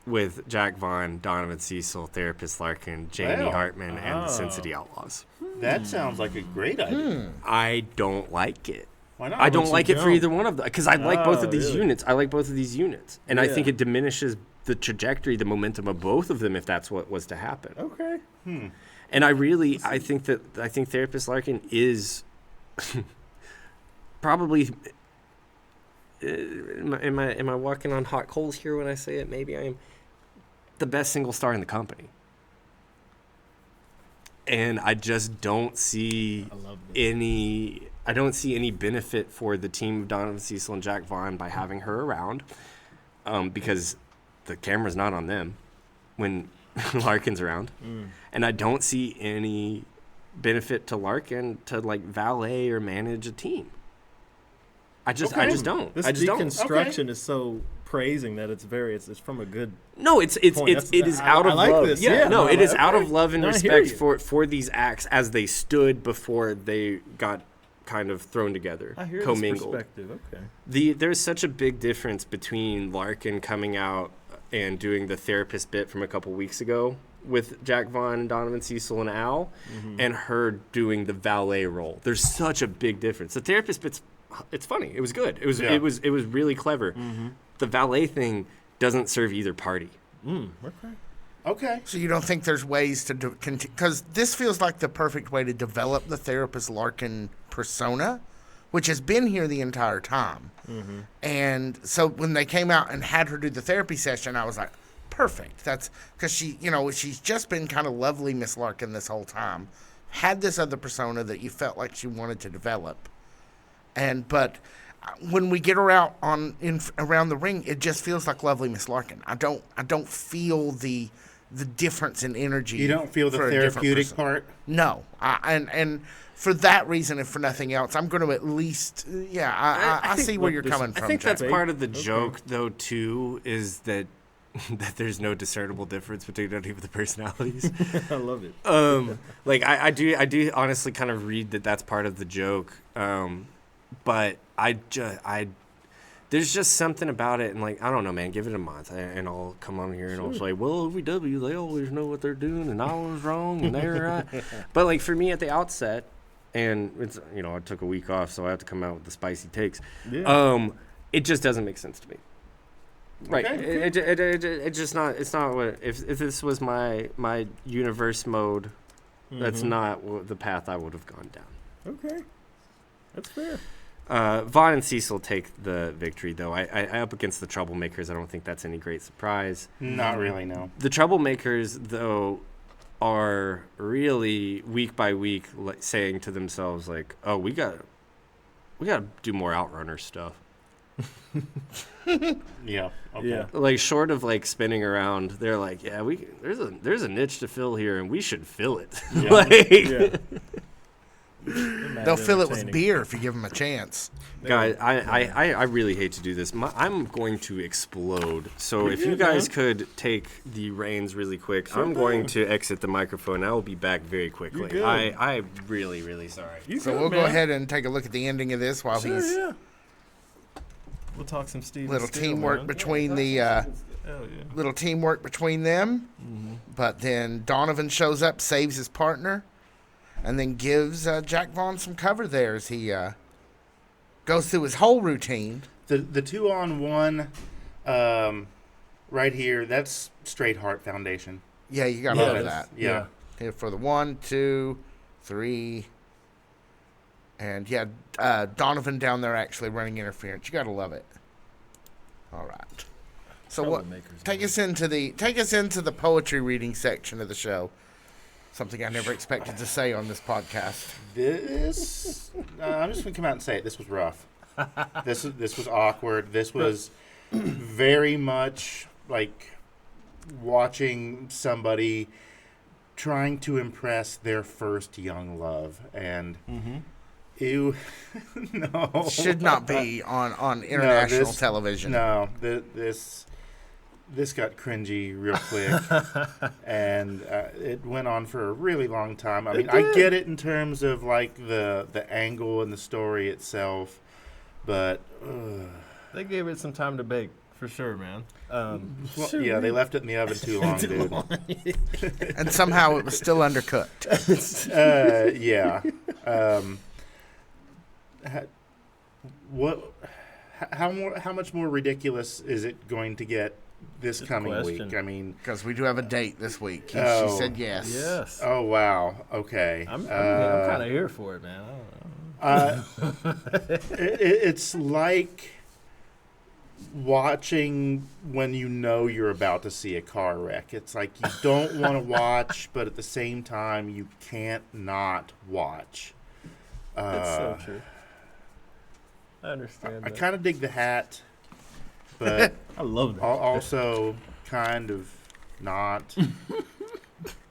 with Jack Vaughn, Donovan Cecil, Therapist Larkin, Jamie Wow. Hartman, and the Sin Oh. City Outlaws. That sounds like a great idea. I don't like it. Why not? I don't What's like your it for jump? either one of them because I like both Oh, of these really? units. I like both of these units, and I think Yeah. it diminishes the trajectory, the momentum of both of them if that's what was to happen. Okay. And I think Therapist Larkin is probably. Am I walking on hot coals here when I say it? Maybe I am. The best single star in the company. and I just don't see I don't see any benefit for the team of Donovan Cecil and Jack Vaughn by having her around, because the camera's not on them when Larkin's around, and I don't see any benefit to Larkin to like valet or manage a team. I just don't. This I just don't. deconstruction is so praising that it's from a good. No, it is out of I like love. this. Yeah, Yeah, no, no, it is okay. out of love and No, I hear respect you. for these acts as they stood before they got kind of thrown together, I hear commingled. this perspective. Okay. There's such a big difference between Larkin coming out and doing the therapist bit from a couple weeks ago with Jack Vaughn and Donovan Cecil and Al, and her doing the valet role. There's such a big difference. The therapist bit's it's funny. It was good. It was really clever. The valet thing doesn't serve either party. Okay. So you don't think there's ways to do, because this feels like the perfect way to develop the therapist Larkin persona, which has been here the entire time. And so when they came out and had her do the therapy session, I was like, perfect. That's because she's just been kind of lovely Miss Larkin this whole time. Had this other persona that you felt like she wanted to develop. But when we get her out around the ring, it just feels like lovely Miss Larkin. I don't feel the difference in energy. You don't feel the for a different therapeutic person. part? No. And for that reason, and for nothing else, I'm going to at least, I see where you're coming from. I think Jack. that's part of the joke, though, too, is that there's no discernible difference between any of the personalities. I love it. Like I do honestly kind of read that that's part of the joke. But there's just something about it, and like I don't know, man. Give it a month, and I'll come on here and I'll say, well, OVW, they always know what they're doing, and I was wrong, and they're right. But like for me at the outset, and it's I took a week off, so I have to come out with the spicy takes. Yeah. It just doesn't make sense to me. Right. Okay. It just not. It's not what if this was my universe mode. That's not the path I would have gone down. Okay. That's fair. Vaughn and Cecil take the victory, though. I up against the Troublemakers. I don't think that's any great surprise. Not really, no. The Troublemakers, though, are really week by week saying to themselves, like, "Oh, we got to do more Outrunner stuff." Yeah. Okay. Yeah. Like short of like spinning around, they're like, "Yeah, there's a niche to fill here, and we should fill it." Yeah. Like, Yeah. They'll fill it with beer if you give them a chance. guys, I really hate to do this. I'm going to explode. So if you guys could take the reins really quick, I'm going to exit the microphone. I will be back very quickly. good. I'm really, really sorry. So we'll go ahead and take a look at the ending of this while he's Yeah. We'll talk some Steve. little teamwork between the Hell yeah. little teamwork between them. But then Donovan shows up, saves his partner, and then gives Jack Vaughn some cover there as he goes through his whole routine. The 2-on-1 right here, that's straight heart foundation. Yeah, you got to Yeah, love that's- that. Yeah. Here for the 1, 2, 3, and Donovan down there actually running interference. You got to love it. All right. So what? Troublemakers, Take us into the poetry reading section of the show. Something I never expected to say on this podcast. This, I'm just going to come out and say it. This was rough. This was awkward. This was very much like watching somebody trying to impress their first young love. And ew, no. Should not be on international this- television. No, this got cringy real quick, and it went on for a really long time. I mean, I get it in terms of like the angle and the story itself, but They gave it some time to bake, for sure, man. well, yeah, they left it in the oven too long, dude. And somehow it was still undercooked. Yeah. How much more ridiculous is it going to get this Good coming question. week? I mean, Because we do have a date this week. She Oh. said yes. Yes. oh wow, okay. I'm kind of here for it, man. I don't know. It's like watching when you know you're about to see a car wreck. It's like you don't want to watch, but at the same time, you can't not watch. That's so true. I understand I that. kind of dig the hat, but I love that. also kind of not.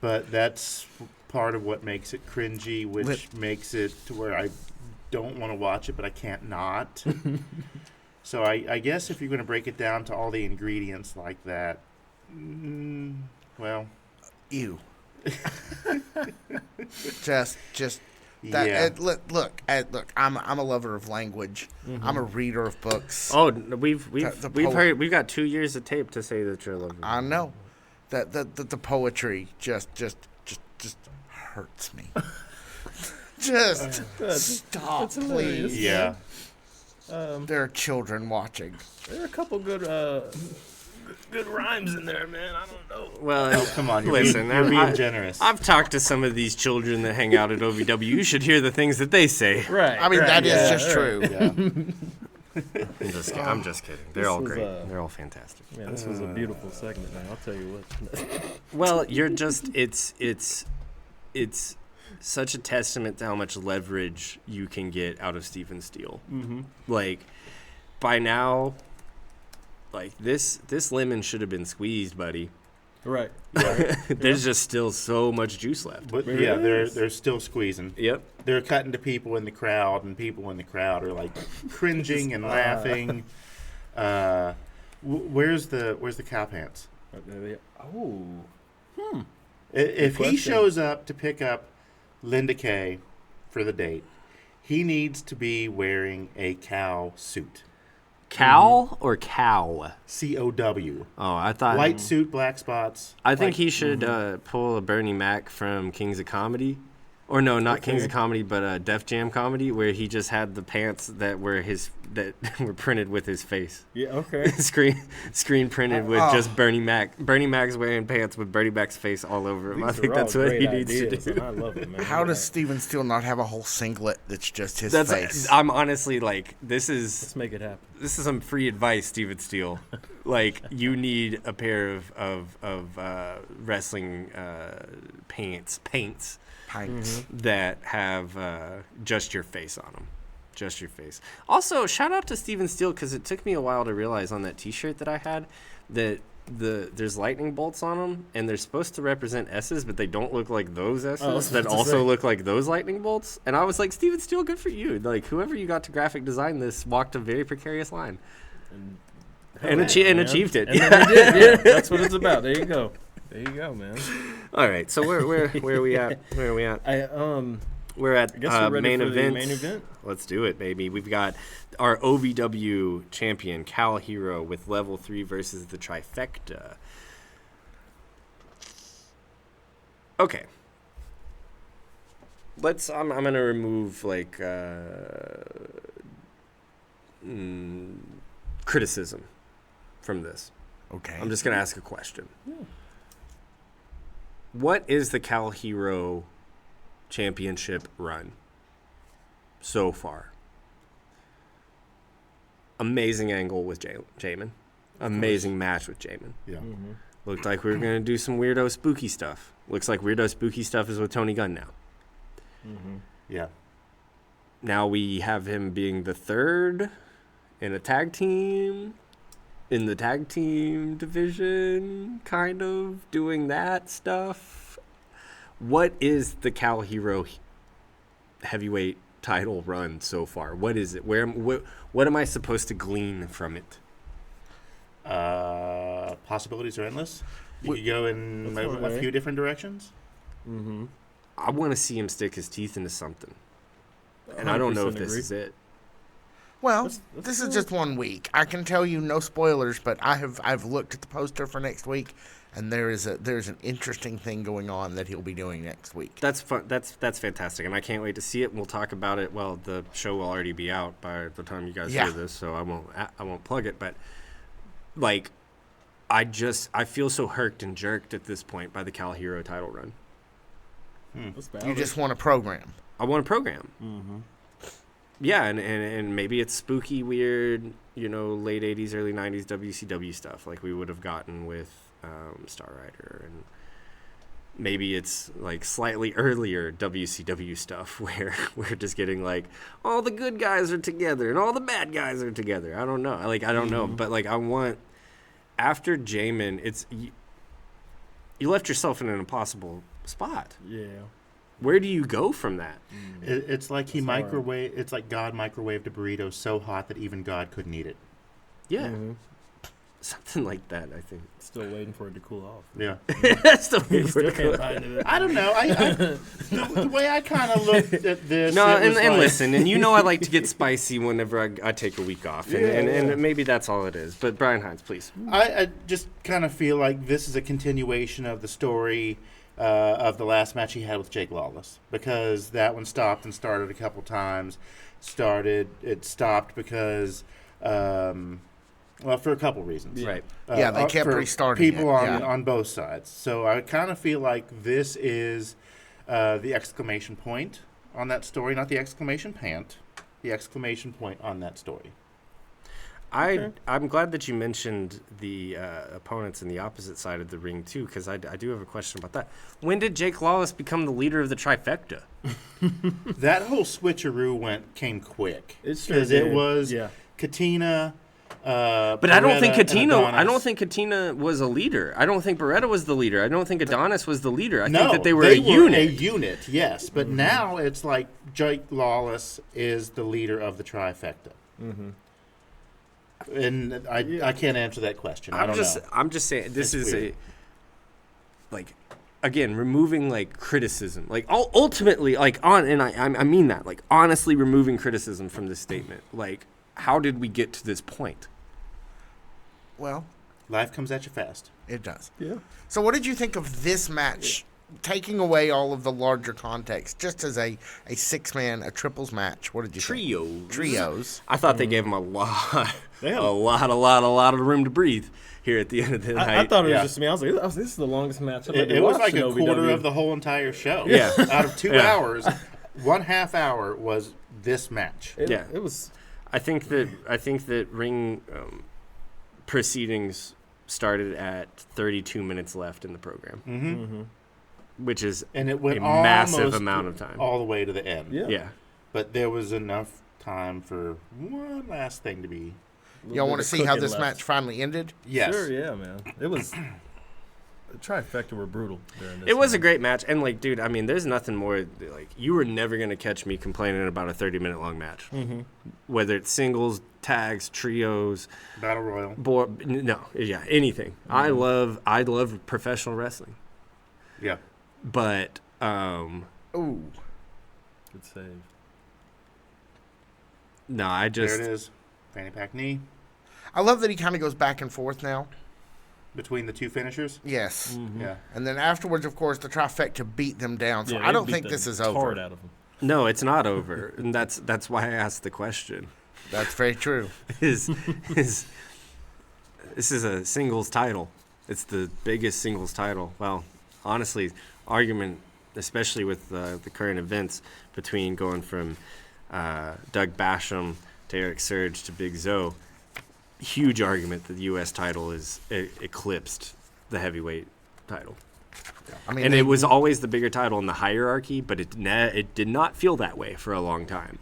But that's part of what makes it cringy, which makes it to where I don't want to watch it, but I can't not. So I guess if you're going to break it down to all the ingredients like that, well, Ew. just that. yeah. Look. I'm a lover of language. I'm a reader of books. Oh, we've The heard. We've got 2 years of tape to say that you're loving. I know that the poetry just hurts me. Just stop, that's hilarious. please. Yeah. There are children watching. There are a couple good rhymes in there, man. I don't know. Well, Oh, come on. You're listen, being, you're being I- generous. I've talked to some of these children that hang out at OVW. You should hear the things that they say. Right. I mean, right, that is yeah, just right. true. Yeah. I'm just kidding. They're This all was, great. They're all fantastic. Man, this was a beautiful segment, man. I'll tell you what. Well, you're just it's such a testament to how much leverage you can get out of Stephen Steele. Mm-hmm. Like by now, like this lemon should have been squeezed, buddy. Right. There's just still so much juice left. But There yeah, is. they're still squeezing. Yep. They're cutting to people in the crowd, and people in the crowd are like cringing and laughing. Where's the cow pants? Oh. If he question. shows up to pick up Linda Kay for the date, he needs to be wearing a cow suit. Cow or cow? COW. Oh, I thought. White suit, black spots. I think Like, he should pull a Bernie Mac from Kings of Comedy. Or no, not Kings Okay. of Comedy, but Def Jam Comedy, where he just had the pants that were were printed with his face. Yeah. Okay. screen printed with just Bernie Mac. Bernie Mac's wearing pants with Bernie Mac's face all over him. I These think are all that's what he great needs to ideas, do. and I love it, man. How does Steven Steele not have a whole singlet that's just his That's face? I'm honestly like this Let's is make it happen. some free advice, Steven Steele. Like you need a pair of wrestling paints Pints. that have just your face on them. Just your face. Also, shout out to Steven Steele because it took me a while to realize on that T-shirt that I had that there's lightning bolts on them and they're supposed to represent S's, but they don't look like those S's I was that about to also say. look like those lightning bolts. And I was like, Steven Steele, good for you. Like whoever you got to graphic design this walked a very precarious line and Man. achieved it. And then we did. Yeah, that's what it's about. There you go. There you go, man. All right, so where are we at? Where are we at? We're at I guess we're ready main for event. the main event. Let's do it, baby. We've got our OVW champion, Cal Hero, with level 3 versus the trifecta. Okay. I'm gonna remove like criticism from this. Okay. I'm just gonna ask a question. What is the Cal Hero championship run so far? Amazing angle with Jamin. Amazing match with Jamin. Yeah. Looked like we were going to do some weirdo spooky stuff. Looks like weirdo spooky stuff is with Tony Gunn now. Yeah. Now we have him being the third in a tag team, in the tag team division, kind of doing that stuff. What is the Cal Hero heavyweight title run so far? What is it? What am I supposed to glean from it? Possibilities are endless. You could go in a few different directions. I want to see him stick his teeth into something. And I don't know if this agree. is it. Well, Let's this go. is just 1 week. I can tell you no spoilers, but I've looked at the poster for next week, and there's an interesting thing going on that he'll be doing next week. That's fun. That's fantastic, and I can't wait to see it. And we'll talk about it. Well, the show will already be out by the time you guys Yeah. hear this, so I won't plug it. But like, I feel so herked and jerked at this point by the Cal Hero title run. That's You valid. just want a program. I want a program. yeah, and maybe it's spooky, weird, late 80s, early 90s WCW stuff like we would have gotten with Star Rider, and maybe it's like slightly earlier WCW stuff where we're just getting like all the good guys are together and all the bad guys are together. I don't know. I don't know, but like I want after Jamin, it's you left yourself in an impossible spot. Yeah. Where do you go from that? It's like it's like God microwaved a burrito so hot that even God couldn't eat it. Yeah. Something like that, I think. Still waiting for it to cool off. Yeah. Still waiting for it to cool off. I don't know. The way I kind of looked at this. No, and listen, and I like to get spicy whenever I take a week off, and maybe that's all it is. But Brian Hines, please. I just kind of feel like this is a continuation of the story of the last match he had with Jake Lawless, because that one stopped and started a couple times. It stopped because. Well, for a couple reasons. Right. Yeah, they kept restarting people it. on both sides. So I kind of feel like this is the exclamation point on that story, not the exclamation pant, the exclamation point on that story. I'm glad that you mentioned the opponents in the opposite side of the ring, too, because I do have a question about that. When did Jake Lawless become the leader of the trifecta? That whole switcheroo came quick. Because it was Katina. But I don't think Katina was a leader. I don't think Beretta was the leader. I don't think Adonis was the leader. I think that they were a unit. A unit, yes. But now it's like Jake Lawless is the leader of the trifecta. Mm-hmm. And I can't answer that question. I don't know. I'm just saying this is weird. Again, removing like criticism, like ultimately, like I mean that, like honestly removing criticism from this statement. Like, how did we get to this point? Well, life comes at you fast. It does. Yeah. So what did you think of this match, taking away all of the larger context, just as a six-man, a triples match? What did you think? Trios. I thought they gave them a lot of room to breathe here at the end of the night. I thought it was just me. I was like, this is the longest match I've ever watched. It was like a OVW. quarter of the whole entire show. Yeah. Out of 2 hours, 1/2 hour was this match. It was. I think that ring proceedings started at 32 minutes left in the program, which is and it went a massive amount of time, all the way to the end. Yeah. But there was enough time for one last thing to be. Y'all want to see how this match finally ended? Yes. Sure, yeah, man. It was. The trifecta were brutal during this. It was a great match, and like, dude, I mean, there's nothing more. Like, you were never gonna catch me complaining about a 30-minute long match, whether it's singles, tags, trios, battle royal, anything. I love professional wrestling. Yeah, but ooh, good save. No, I just there it is, fanny pack knee. I love that he kind of goes back and forth now. Between the two finishers? Yes. Mm-hmm. Yeah. And then afterwards, of course, the trifecta beat them down. So I don't think this is over. Out of them. No, it's not over. And that's why I asked the question. That's very true. This is a singles title. It's the biggest singles title. Well, honestly, argument, especially with the current events, between going from Doug Basham to Eric Surge to Big Zoe, huge argument that the U.S. title is eclipsed the heavyweight title. I mean, and it was always the bigger title in the hierarchy, but it did not feel that way for a long time.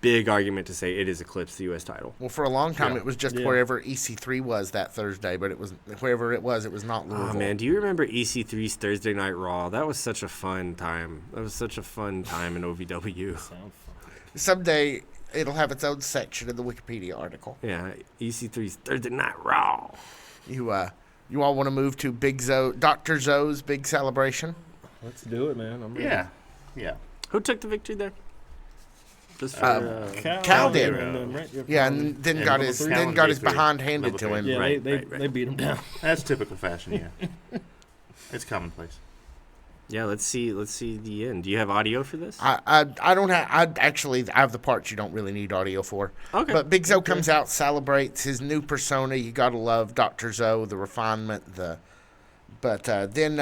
Big argument to say it is eclipsed the U.S. title. Well, for a long time, it was just wherever EC3 was that Thursday, but it was wherever it was not Louisville. Oh, man, do you remember EC3's Thursday Night Raw? That was such a fun time. That was such a fun time in OVW. Someday, it'll have its own section in the Wikipedia article. Yeah, EC3's Thursday Night Raw. You all want to move to Big Zoe, Dr. Zoe's big celebration? Let's do it, man. I'm ready. Yeah. Who took the victory there? Just for, Cal did. Yeah, and then got his behind handed to him. Yeah, they beat him down. That's typical fashion, yeah. It's commonplace. Yeah, let's see the end. Do you have audio for this? I don't have. I have the parts you don't really need audio for. Okay. But Big Zoe comes out, celebrates his new persona. You gotta love Dr. Zoe, the refinement, But then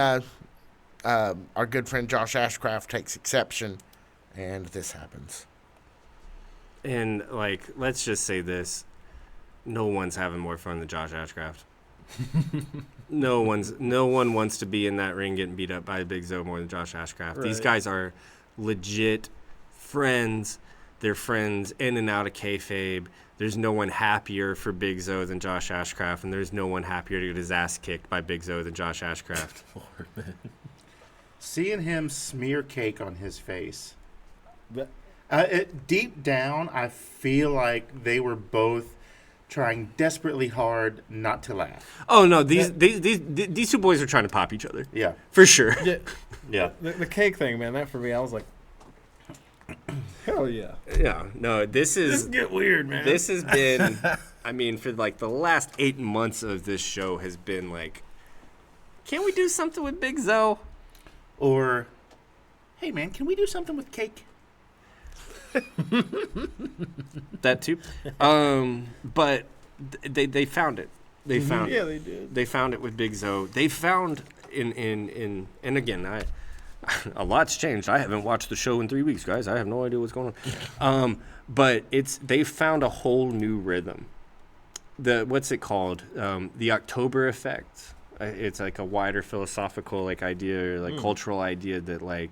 our good friend Josh Ashcraft takes exception, and this happens. And like, let's just say this: no one's having more fun than Josh Ashcraft. No one wants to be in that ring getting beat up by Big Zo more than Josh Ashcraft. Right. These guys are legit friends. They're friends in and out of kayfabe. There's no one happier for Big Zo than Josh Ashcraft, and there's no one happier to get his ass kicked by Big Zo than Josh Ashcraft. Lord, man. Seeing him smear cake on his face. But- Deep down, I feel like they were both trying desperately hard not to laugh. Oh no, these two boys are trying to pop each other Yeah. for sure. Yeah, Yeah. the cake thing, man. That for me, I was like, hell yeah. Yeah, no, this Get weird, man. This has been, I mean, for like the last 8 months of this show has been like, can we do something with Big Zo? Or, hey man, can we do something with cake? That too. But they found it. They found Yeah, it. they did. They found it with Big Zo. They found in and again, a lot's changed. I haven't watched the show in 3 weeks, guys. I have no idea what's going on. But they found a whole new rhythm. What's it called? The October effect. It's like a wider philosophical like idea or like cultural idea that like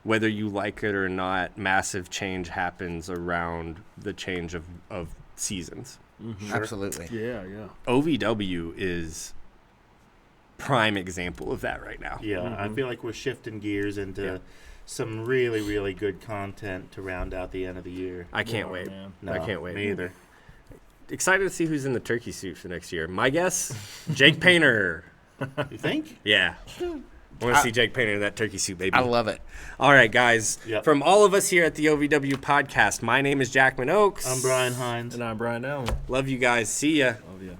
whether you like it or not, massive change happens around the change of seasons. Mm-hmm. Absolutely. Yeah, yeah. OVW is prime example of that right now. Yeah, I feel like we're shifting gears into some really, really good content to round out the end of the year. I can't Yeah, wait. man. I can't wait. Me either. Excited to see who's in the turkey suit for next year. My guess, Jake Painter. You think? Yeah. I want to see Jake Painter in that turkey suit, baby. I love it. All right, guys. Yep. From all of us here at the OVW podcast, my name is Jackman Oaks. I'm Brian Hines. And I'm Brian Allen. Love you guys. See ya. Oh, yeah.